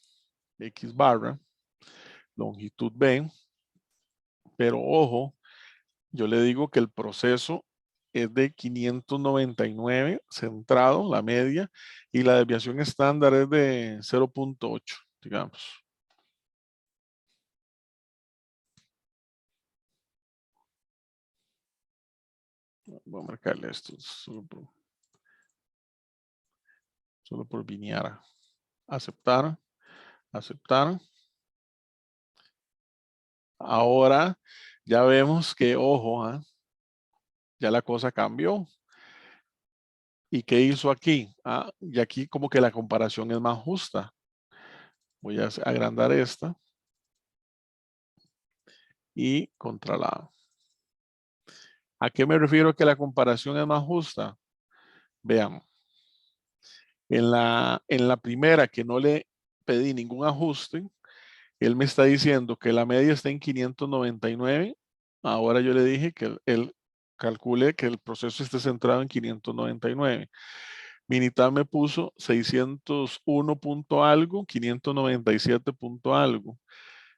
X barra, longitud B, pero ojo, yo le digo que el proceso es de 599 centrado, la media, y la desviación estándar es de 0.8, digamos. Voy a marcarle esto solo por Viniara. Aceptar, aceptar. Ahora ya vemos que, ojo, ya la cosa cambió. ¿Y qué hizo aquí? Y aquí como que la comparación es más justa. Voy a agrandar esta y contra la A. ¿A qué me refiero que la comparación es más justa? Veamos. En la primera que no le pedí ningún ajuste, él me está diciendo que la media está en 599. Ahora yo le dije que él calcule que el proceso esté centrado en 599. Minitab me puso 601 punto algo, 597 punto algo.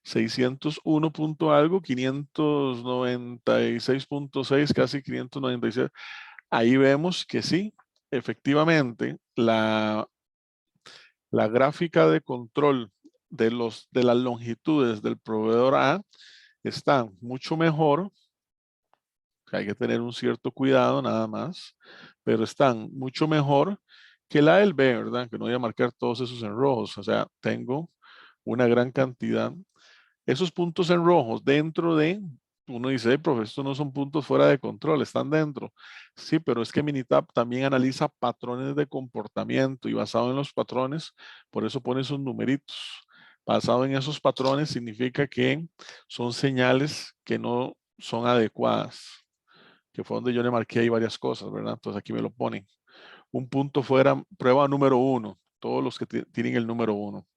601 punto algo, 596.6, casi 597. Ahí vemos que sí, efectivamente, la gráfica de control de las longitudes del proveedor A está mucho mejor. Hay que tener un cierto cuidado nada más, pero están mucho mejor que la del B, ¿verdad? Que no voy a marcar todos esos en rojos. O sea, tengo una gran cantidad. Esos puntos en rojos dentro de, uno dice, profe, estos no son puntos fuera de control, están dentro. Sí, pero es que Minitab también analiza patrones de comportamiento y basado en los patrones, por eso pone esos numeritos. Basado en esos patrones significa que son señales que no son adecuadas, que fue donde yo le marqué ahí varias cosas, ¿verdad? Entonces aquí me lo ponen. Un punto fuera, prueba número 1, todos los que tienen el número 1.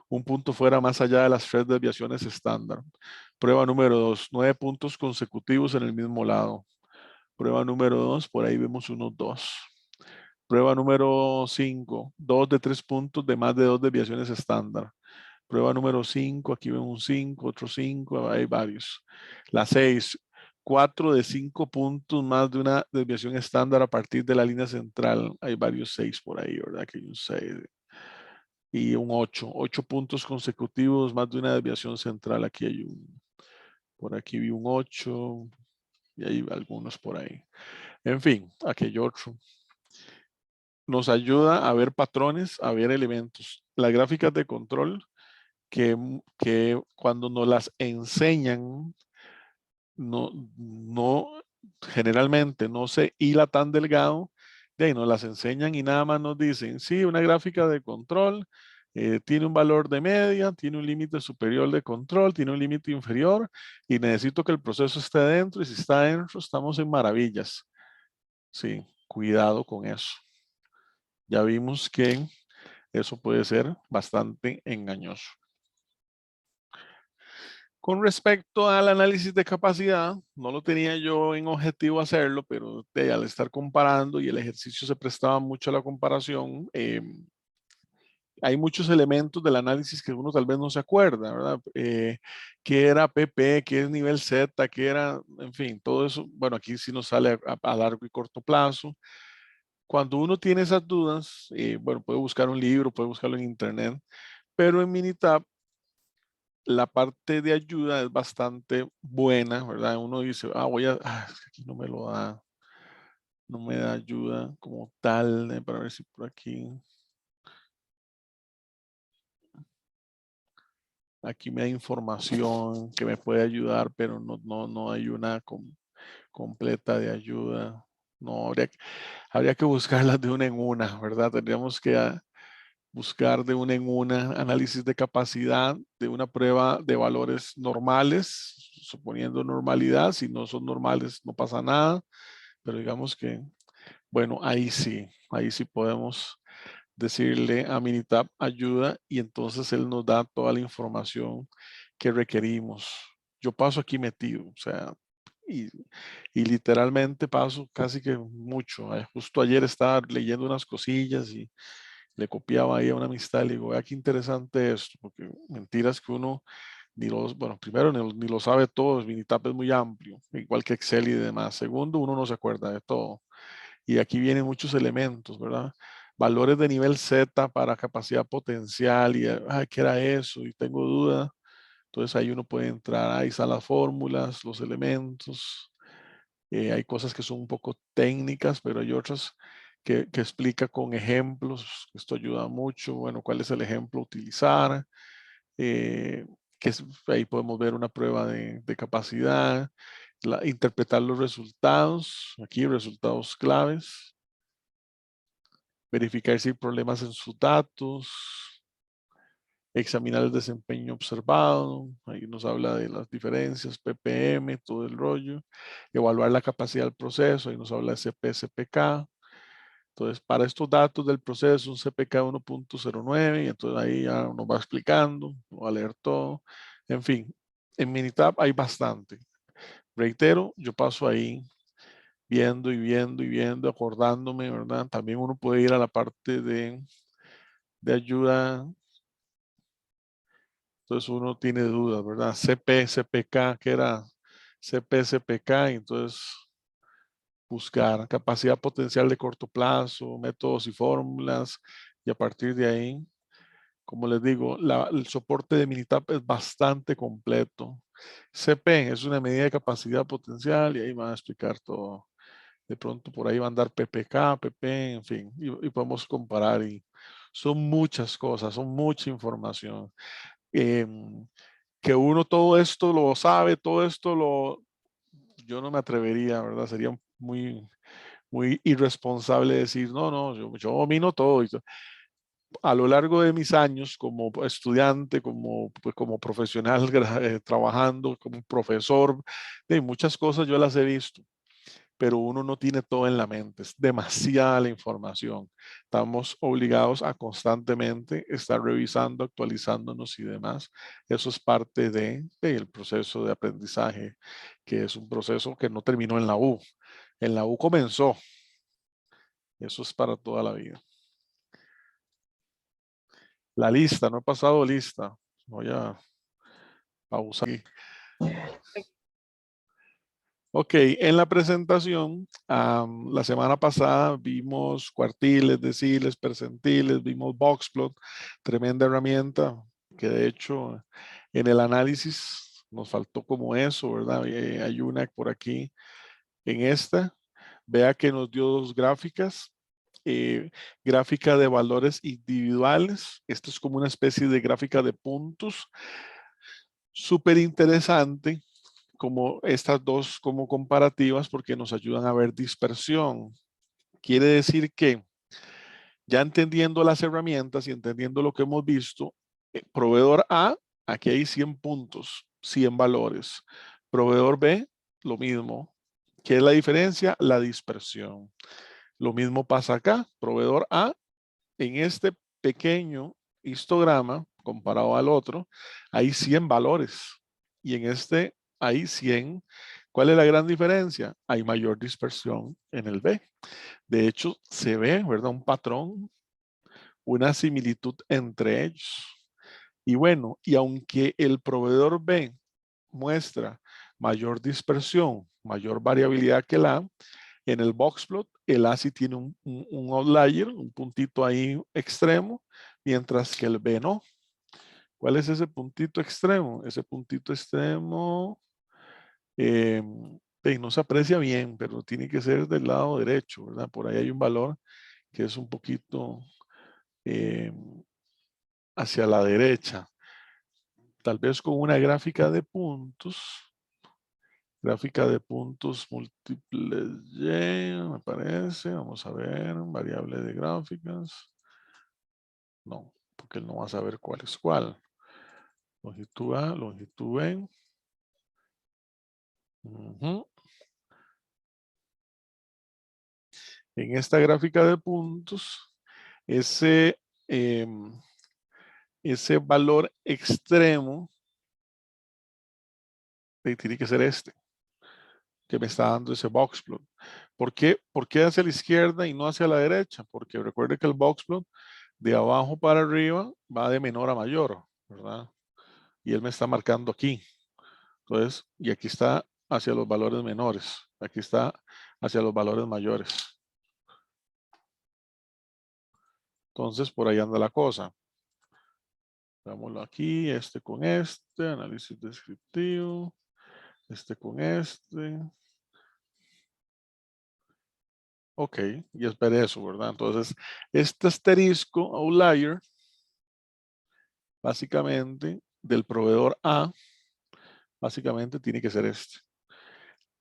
Un punto fuera más allá de las 3 desviaciones estándar. Prueba número 2, 9 puntos consecutivos en el mismo lado. Prueba número 2, por ahí vemos unos 2. Prueba número 5, 2 de 3 puntos de más de 2 desviaciones estándar. Prueba número 5, aquí vemos un 5, otro 5, hay varios. La 6, 4 de 5 puntos más de una desviación estándar a partir de la línea central. Hay varios 6 por ahí, ¿verdad? Que hay un 6 y un 8. 8 puntos consecutivos más de una desviación central. Aquí hay por aquí vi un 8 y hay algunos por ahí. En fin, aquí hay otro. Nos ayuda a ver patrones, a ver elementos. Las gráficas de control que cuando nos las enseñan, no, generalmente no se hila tan delgado, de ahí nos las enseñan y nada más nos dicen, sí, una gráfica de control tiene un valor de media, tiene un límite superior de control, tiene un límite inferior y necesito que el proceso esté dentro y si está dentro estamos en maravillas. Sí, cuidado con eso. Ya vimos que eso puede ser bastante engañoso. Con respecto al análisis de capacidad, no lo tenía yo en objetivo hacerlo, pero al estar comparando y el ejercicio se prestaba mucho a la comparación, hay muchos elementos del análisis que uno tal vez no se acuerda, ¿verdad? ¿Qué era PP? ¿Qué es nivel Z? ¿Qué era? En fin, todo eso, bueno, aquí sí nos sale a largo y corto plazo. Cuando uno tiene esas dudas, bueno, puede buscar un libro, puede buscarlo en internet, pero en Minitab la parte de ayuda es bastante buena, ¿verdad? Uno dice, es que aquí no me lo da, no me da ayuda como tal, para ver si por aquí me da información que me puede ayudar, pero no hay una completa de ayuda. No, habría que buscarlas de una en una, ¿verdad? Tendríamos que buscar de una en una análisis de capacidad de una prueba de valores normales, suponiendo normalidad. Si no son normales, no pasa nada, pero digamos que Bueno, ahí sí podemos decirle a Minitab ayuda y entonces él nos da toda la información que requerimos. Yo paso aquí metido, o sea, y, y literalmente paso casi que mucho. Justo ayer estaba leyendo unas cosillas y le copiaba ahí a una amistad y le digo, vea qué interesante esto, porque mentiras que uno bueno, primero ni lo sabe todo, Minitab es muy amplio, igual que Excel y demás. Segundo, uno no se acuerda de todo. Y aquí vienen muchos elementos, ¿verdad? Valores de nivel Z para capacidad potencial y, ¿qué era eso? Y tengo duda. Entonces ahí uno puede entrar, ahí están las fórmulas, los elementos. Hay cosas que son un poco técnicas, pero hay otras que explica con ejemplos. Esto ayuda mucho. Bueno, ¿cuál es el ejemplo a utilizar? Eh, ahí podemos ver una prueba de capacidad, interpretar los resultados, aquí resultados claves, verificar si hay problemas en sus datos, examinar el desempeño observado, ahí nos habla de las diferencias, ppm, todo el rollo, evaluar la capacidad del proceso, ahí nos habla de CP/CPK. Entonces, para estos datos del proceso, un CPK 1.09, y entonces ahí ya nos va explicando, va a leer todo. En fin, en Minitab hay bastante. Reitero, yo paso ahí viendo y viendo y viendo, acordándome, ¿verdad? También uno puede ir a la parte de ayuda. Entonces uno tiene dudas, ¿verdad? CP, CPK, ¿qué era? CP, CPK, y entonces buscar capacidad potencial de corto plazo, métodos y fórmulas, y a partir de ahí, como les digo, el soporte de Minitab es bastante completo. CP es una medida de capacidad potencial y ahí van a explicar todo. De pronto por ahí van a dar PPK, PP, en fin, y podemos comparar y son muchas cosas, son mucha información. Que uno todo esto lo sabe, todo esto yo no me atrevería, ¿verdad? Sería muy, muy irresponsable decir, no, no, yo domino todo. A lo largo de mis años como estudiante, pues, como profesional trabajando, como profesor, de muchas cosas yo las he visto, pero uno no tiene todo en la mente, es demasiada la información. Estamos obligados a constantemente estar revisando, actualizándonos y demás. Eso es parte del proceso de aprendizaje, que es un proceso que no terminó en la U. En la U comenzó. Eso es para toda la vida. La lista, no he pasado lista. Voy a pausar aquí. Ok, en la presentación, la semana pasada vimos cuartiles, deciles, percentiles, vimos Boxplot, tremenda herramienta que de hecho en el análisis nos faltó como eso, ¿verdad? Hay una por aquí en esta, vea que nos dio dos gráficas, gráfica de valores individuales, esto es como una especie de gráfica de puntos, súper interesante como estas dos como comparativas porque nos ayudan a ver dispersión. Quiere decir que ya entendiendo las herramientas y entendiendo lo que hemos visto, proveedor A, aquí hay 100 puntos, 100 valores. Proveedor B, lo mismo. ¿Qué es la diferencia? La dispersión. Lo mismo pasa acá. Proveedor A, en este pequeño histograma comparado al otro, hay 100 valores y en este hay 100. ¿Cuál es la gran diferencia? Hay mayor dispersión en el B. De hecho, se ve, ¿verdad? Un patrón, una similitud entre ellos. Y bueno, y aunque el proveedor B muestra mayor dispersión, mayor variabilidad que el A, en el boxplot, el A sí tiene un outlier, un puntito ahí extremo, mientras que el B no. ¿Cuál es ese puntito extremo? Ese puntito extremo no se aprecia bien, pero tiene que ser del lado derecho, ¿verdad? Por ahí hay un valor que es un poquito eh, hacia la derecha. Tal vez con una gráfica de puntos. Gráfica de puntos múltiples Y, me parece. Vamos a ver, variable de gráficas. No, porque él no va a saber cuál es cuál. Longitud A, longitud B. En esta gráfica de puntos, ese, ese valor extremo tiene que ser este, que me está dando ese box plot. ¿Por qué hacia la izquierda y no hacia la derecha? Porque recuerde que el box plot de abajo para arriba va de menor a mayor, ¿verdad? Y él me está marcando aquí. Entonces, y aquí está hacia los valores menores. Aquí está hacia los valores mayores. Entonces, por ahí anda la cosa. Veámoslo aquí, este con este, análisis descriptivo, este con este. Ok, y espere eso, ¿verdad? Entonces, este asterisco outlier, básicamente, del proveedor A, básicamente tiene que ser este.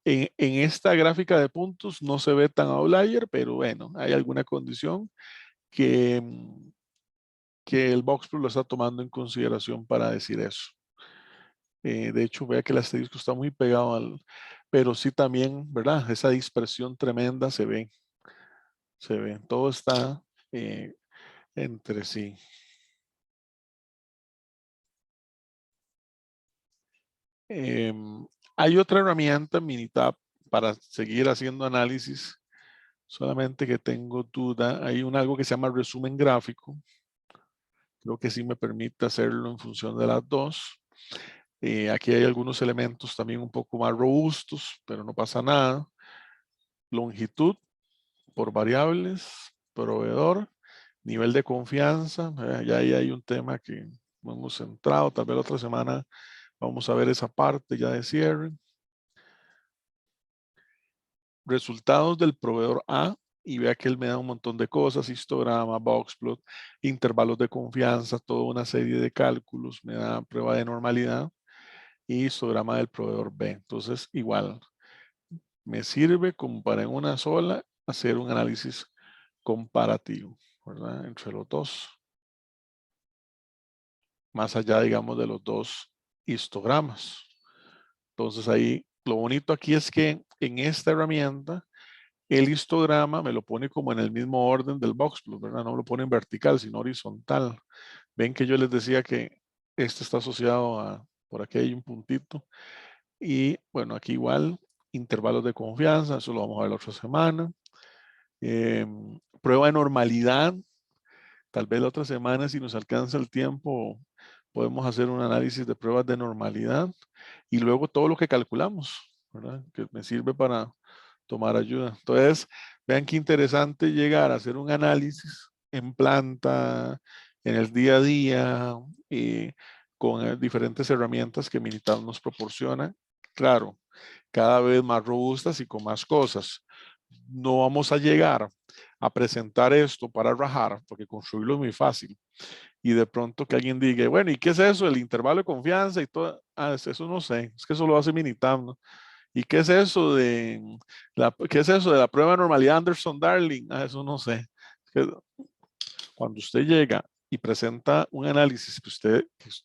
En esta gráfica de puntos no se ve tan outlier, pero bueno, hay alguna condición que, que el Boxplot lo está tomando en consideración para decir eso. De hecho, vea que el asterisco está muy pegado al, pero sí también, ¿verdad? Esa dispersión tremenda se ve, todo está entre sí. Hay otra herramienta, Minitab, para seguir haciendo análisis, solamente que tengo duda. Hay algo que se llama resumen gráfico. Creo que sí me permite hacerlo en función de las dos. Aquí hay algunos elementos también un poco más robustos, pero no pasa nada. Longitud por variables, proveedor, nivel de confianza. Ya ahí hay un tema que no hemos centrado. Tal vez la otra semana vamos a ver esa parte ya de cierre. Resultados del proveedor A, y vea que él me da un montón de cosas, histograma, boxplot, intervalos de confianza, toda una serie de cálculos, me da prueba de normalidad y histograma del proveedor B. Entonces, igual, me sirve como para en una sola hacer un análisis comparativo, ¿verdad? Entre los dos. Más allá, digamos, de los dos histogramas. Entonces ahí, lo bonito aquí es que en esta herramienta, el histograma me lo pone como en el mismo orden del boxplot, ¿verdad? No lo pone en vertical, sino horizontal. Ven que yo les decía que este está asociado a, por aquí hay un puntito. Y bueno, aquí igual, intervalos de confianza, eso lo vamos a ver la otra semana. Prueba de normalidad, tal vez la otra semana, si nos alcanza el tiempo, podemos hacer un análisis de pruebas de normalidad y luego todo lo que calculamos, ¿verdad? Que me sirve para tomar ayuda. Entonces, vean qué interesante llegar a hacer un análisis en planta, en el día a día, con diferentes herramientas que Minitab nos proporciona. Claro, cada vez más robustas y con más cosas. No vamos a llegar a presentar esto para rajar, porque construirlo es muy fácil. Y de pronto que alguien diga, bueno, ¿y qué es eso? El intervalo de confianza y todo. Ah, eso no sé, es que eso lo hace Minitab, ¿no? ¿Y qué es eso de qué es eso de la prueba de normalidad Anderson-Darling? Ah, eso no sé. Es que cuando usted llega y presenta un análisis que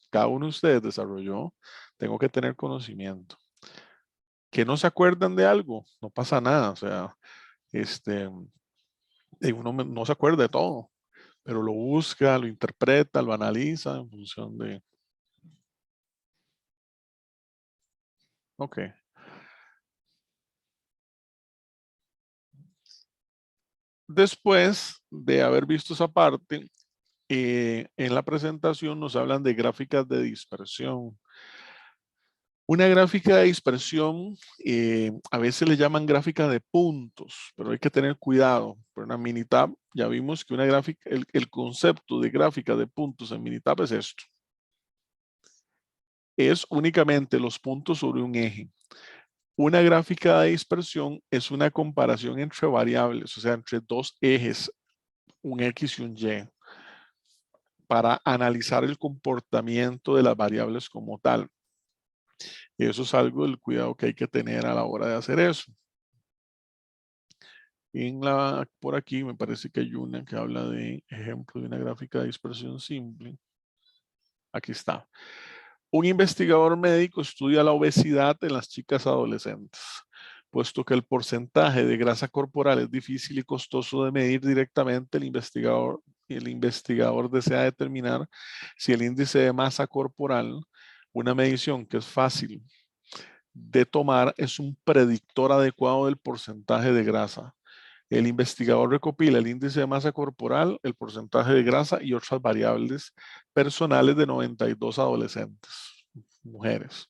cada uno de ustedes desarrolló, tengo que tener conocimiento. Que no se acuerdan de algo, no pasa nada. O sea, uno no se acuerda de todo, pero lo busca, lo interpreta, lo analiza en función de... Ok. Después de haber visto esa parte, en la presentación nos hablan de gráficas de dispersión. Una gráfica de dispersión, a veces le llaman gráfica de puntos, pero hay que tener cuidado. Por una Minitab, ya vimos que una gráfica, el concepto de gráfica de puntos en Minitab es esto. Es únicamente los puntos sobre un eje. Una gráfica de dispersión es una comparación entre variables, o sea, entre dos ejes, un X y un Y, para analizar el comportamiento de las variables como tal. Eso es algo del cuidado que hay que tener a la hora de hacer eso. Por aquí me parece que hay una que habla de ejemplo de una gráfica de dispersión simple. Aquí está. Un investigador médico estudia la obesidad en las chicas adolescentes. puesto que el porcentaje de grasa corporal es difícil y costoso de medir directamente. El investigador desea determinar si el índice de masa corporal, una medición que es fácil de tomar, es un predictor adecuado del porcentaje de grasa. El investigador recopila el índice de masa corporal, el porcentaje de grasa y otras variables personales de 92 adolescentes, mujeres.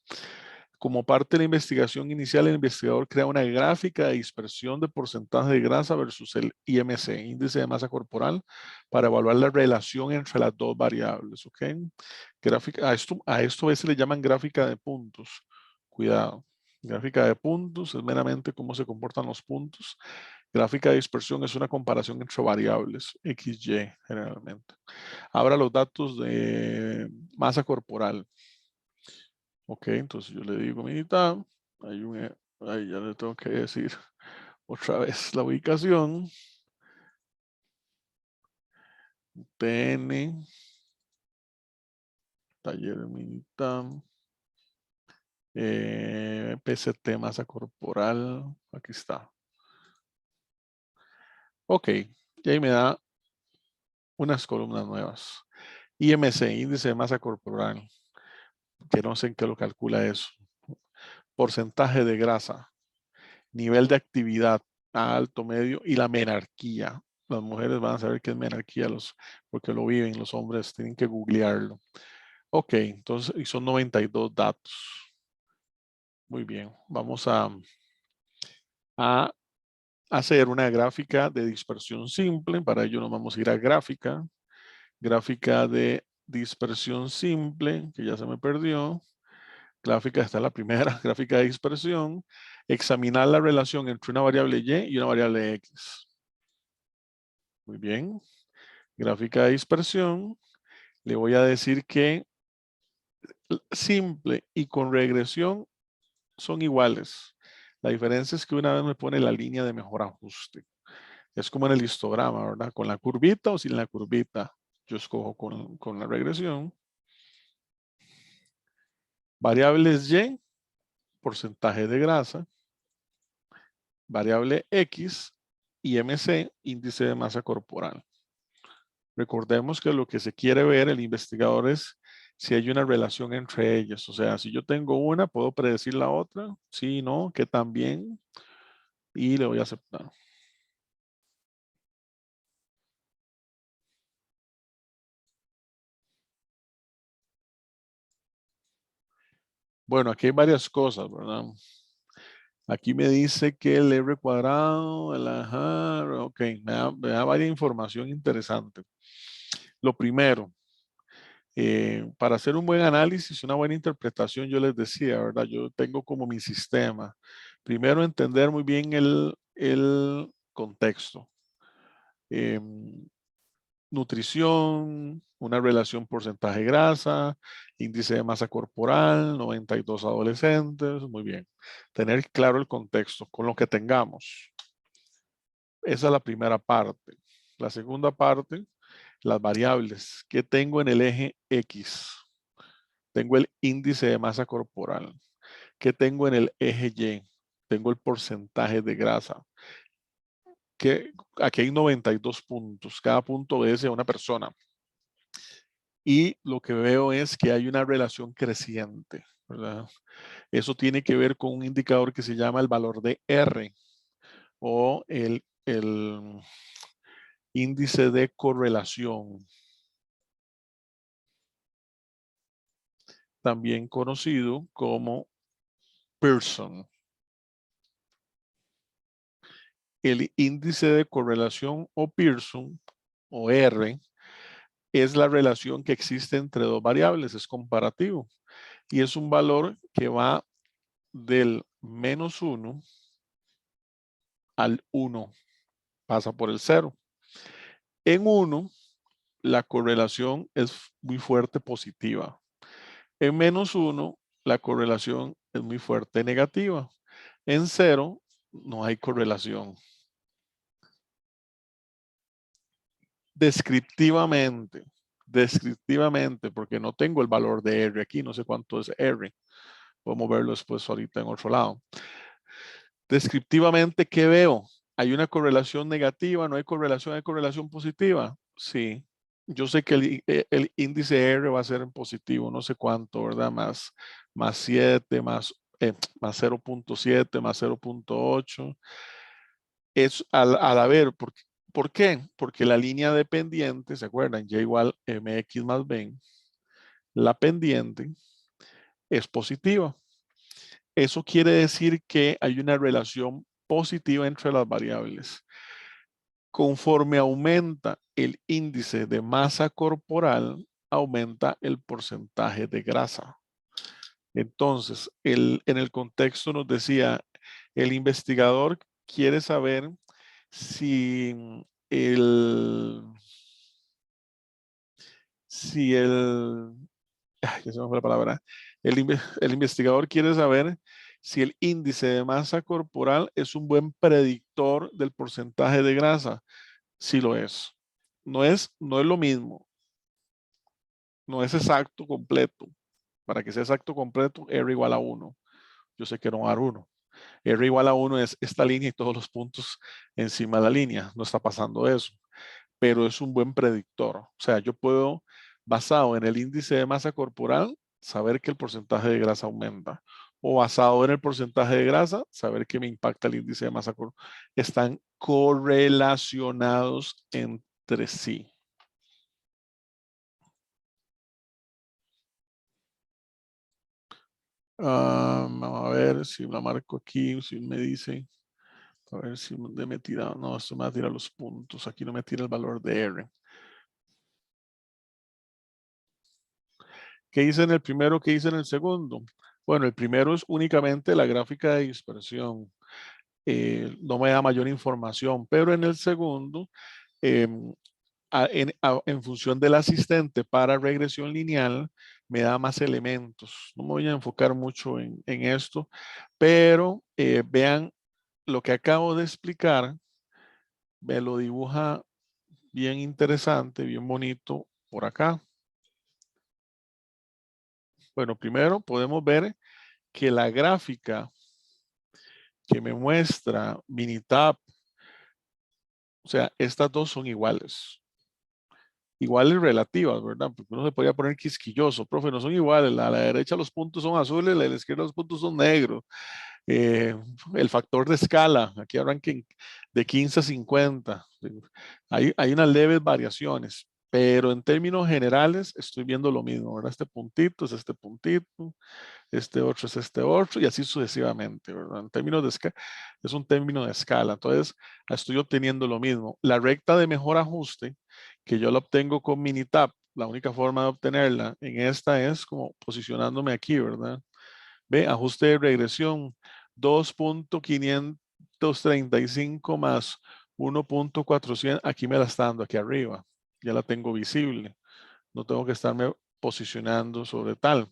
Como parte de la investigación inicial, el investigador crea una gráfica de dispersión de porcentaje de grasa versus el IMC, índice de masa corporal, para evaluar la relación entre las dos variables. ¿Ok? Gráfica, a esto a veces le llaman gráfica de puntos. Cuidado. Gráfica de puntos es meramente cómo se comportan los puntos. Gráfica de dispersión es una comparación entre variables, XY generalmente. Ahora los datos de masa corporal. Ok, entonces yo le digo, amiguita, ahí ya le tengo que decir otra vez la ubicación. TN, taller amiguita, PCT masa corporal, aquí está. Ok, y ahí me da unas columnas nuevas. IMC, índice de masa corporal, que no sé en qué lo calcula eso. Porcentaje de grasa, nivel de actividad alto, medio y la menarquía. Las mujeres van a saber qué es menarquía porque lo viven, los hombres tienen que googlearlo. Ok, entonces y son 92 datos. Muy bien, vamos a hacer una gráfica de dispersión simple. Para ello nos vamos a ir a gráfica. Gráfica de dispersión simple, que ya se me perdió. Gráfica, está la primera, gráfica de dispersión. Examinar la relación entre una variable Y y una variable X. Muy bien. Gráfica de dispersión. Le voy a decir que simple y con regresión son iguales. La diferencia es que una vez me pone la línea de mejor ajuste. Es como en el histograma, ¿verdad? Con la curvita o sin la curvita. Yo escojo con la regresión. Variables Y, porcentaje de grasa. Variable X, IMC, índice de masa corporal. Recordemos que lo que se quiere ver el investigador es si hay una relación entre ellas. O sea, si yo tengo una, ¿puedo predecir la otra? Sí, no, que también. Y le voy a aceptar. Bueno, aquí hay varias cosas, ¿verdad? Aquí me dice que el R cuadrado, ok, me da varias información interesante. Lo primero, para hacer un buen análisis, una buena interpretación, yo les decía, ¿verdad? Yo tengo como mi sistema. Primero, entender muy bien el contexto. Nutrición, una relación porcentaje grasa, índice de masa corporal, 92 adolescentes, muy bien. Tener claro el contexto con lo que tengamos. Esa es la primera parte. La segunda parte, las variables. ¿Qué tengo en el eje X? Tengo el índice de masa corporal. ¿Qué tengo en el eje Y? Tengo el porcentaje de grasa. Aquí hay 92 puntos. Cada punto obedece a una persona. Y lo que veo es que hay una relación creciente, ¿verdad? Eso tiene que ver con un indicador que se llama el valor de R o el índice de correlación, también conocido como Pearson. El índice de correlación o Pearson o R es la relación que existe entre dos variables, es comparativo y es un valor que va del -1 al 1, pasa por el 0. En 1, la correlación es muy fuerte positiva. En -1, la correlación es muy fuerte negativa. En 0, no hay correlación. Descriptivamente, porque no tengo el valor de R aquí, no sé cuánto es R. Podemos verlo después ahorita en otro lado. Descriptivamente, ¿qué veo? ¿Hay una correlación negativa? ¿No hay correlación? ¿Hay correlación positiva? Sí. Yo sé que el índice R va a ser en positivo, no sé cuánto, ¿verdad? Más 7, más 0.7, más 0.8. Es al haber, ¿por qué? Porque la línea de pendiente, ¿se acuerdan? Y igual mx más b, la pendiente es positiva. Eso quiere decir que hay una relación positiva entre las variables. Conforme aumenta el índice de masa corporal, aumenta el porcentaje de grasa. Entonces, en el contexto nos decía, el investigador quiere saber si si el, ya se me fue la palabra, el investigador quiere saber si el índice de masa corporal es un buen predictor del porcentaje de grasa. Sí lo es. No es lo mismo. No es exacto completo. Para que sea exacto completo, R igual a 1. Yo sé que no va a dar 1. R igual a 1 es esta línea y todos los puntos encima de la línea. No está pasando eso. Pero es un buen predictor. O sea, yo puedo, basado en el índice de masa corporal, saber que el porcentaje de grasa aumenta. O basado en el porcentaje de grasa, saber que me impacta el índice de masa corporal. Están correlacionados entre sí. Vamos a ver si la marco aquí, si me dice, a ver si me tira, no, esto me va a tirar los puntos, aquí no me tira el valor de R. ¿Qué hice en el primero? ¿Qué hice en el segundo? Bueno, el primero es únicamente la gráfica de dispersión. No me da mayor información, pero en el segundo, em, en función del asistente para regresión lineal, me da más elementos. No me voy a enfocar mucho en esto, pero vean lo que acabo de explicar, me lo dibuja bien interesante, bien bonito por acá. Bueno, primero podemos ver que la gráfica que me muestra Minitab, o sea, estas dos son iguales. Iguales relativas, ¿verdad? Porque uno se podría poner quisquilloso, profe, no son iguales. A la derecha los puntos son azules, a la izquierda los puntos son negros. Eh, el factor de escala, aquí arranquen de 15 a 50. Hay unas leves variaciones, pero en términos generales estoy viendo lo mismo, ¿verdad? Este puntito es este puntito, este otro es este otro, y así sucesivamente, ¿verdad? En términos de escala, es un término de escala. Entonces, estoy obteniendo lo mismo. La recta de mejor ajuste, que yo la obtengo con Minitab, la única forma de obtenerla en esta es como posicionándome aquí, ¿verdad? Ve, ajuste de regresión, 2.535 más 1.400, aquí me la está dando aquí arriba, ya la tengo visible, no tengo que estarme posicionando sobre tal.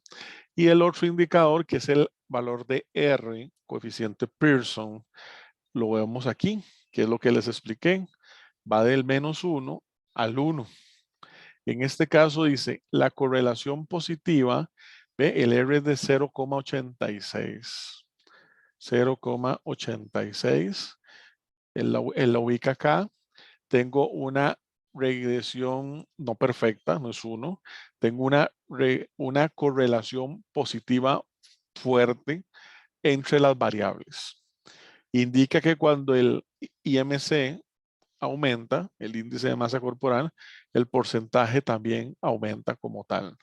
Y el otro indicador, que es el valor de R, coeficiente Pearson, lo vemos aquí, que es lo que les expliqué, va del -1 al 1. En este caso dice, la correlación positiva, ve, el R es de 0,86. 0,86. Él la ubica acá. Tengo una regresión no perfecta, no es 1. Tengo una correlación positiva fuerte entre las variables. Indica que cuando el IMC aumenta, el índice de masa corporal, el porcentaje también aumenta como tal.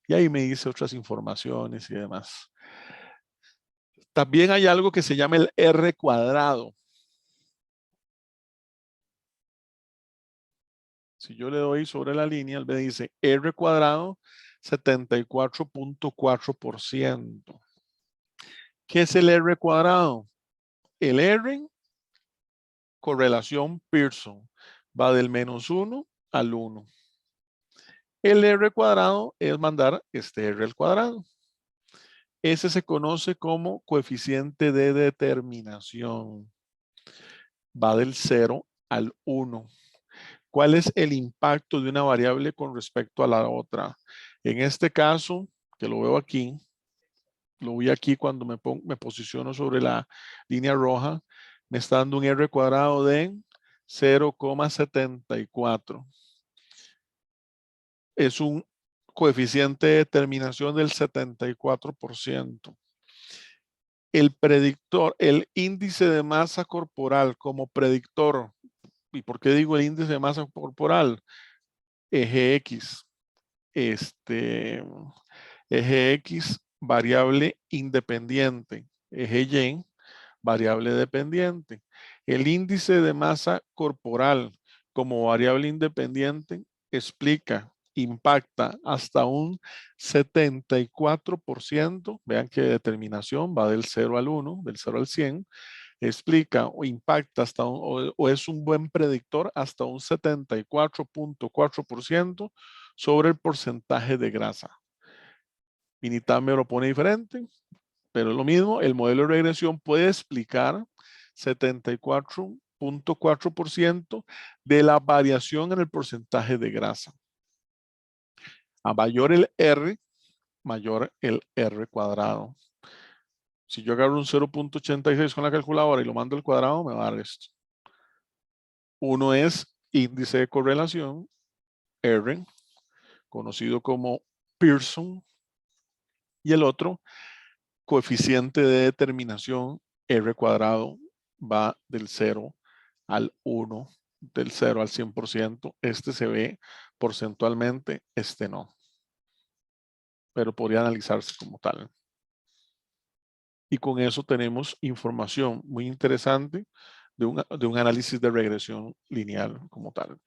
Y ahí me dice otras informaciones y demás. También hay algo que se llama el R cuadrado. Si yo le doy sobre la línea, él me dice R cuadrado 74.4%. ¿Qué es el R cuadrado? El R, correlación Pearson, va del -1 al 1. El R cuadrado es mandar este R al cuadrado. Ese se conoce como coeficiente de determinación. Va del 0 al 1. ¿Cuál es el impacto de una variable con respecto a la otra? En este caso, que lo veo aquí, lo voy aquí cuando me posiciono sobre la línea roja, me está dando un R cuadrado de 0,74. Es un coeficiente de determinación del 74%. El predictor, el índice de masa corporal como predictor. ¿Y por qué digo el índice de masa corporal? Eje X. Eje X, variable independiente. Eje Y, variable dependiente. El índice de masa corporal como variable independiente explica, impacta hasta un 74%. Vean que determinación va del 0 al 1, del 0 al 100. Explica o impacta hasta o es un buen predictor hasta un 74.4% sobre el porcentaje de grasa. Minitab me lo pone diferente, pero es lo mismo. El modelo de regresión puede explicar 74.4% de la variación en el porcentaje de grasa. A mayor el R, mayor el R cuadrado. Si yo agarro un 0.86 con la calculadora y lo mando al cuadrado, me va a dar esto. Uno es índice de correlación, R, conocido como Pearson, y el otro, coeficiente de determinación, R cuadrado, va del 0 al 1, del 0 al 100%. Este se ve porcentualmente, este no. Pero podría analizarse como tal. Y con eso tenemos información muy interesante de un análisis de regresión lineal como tal.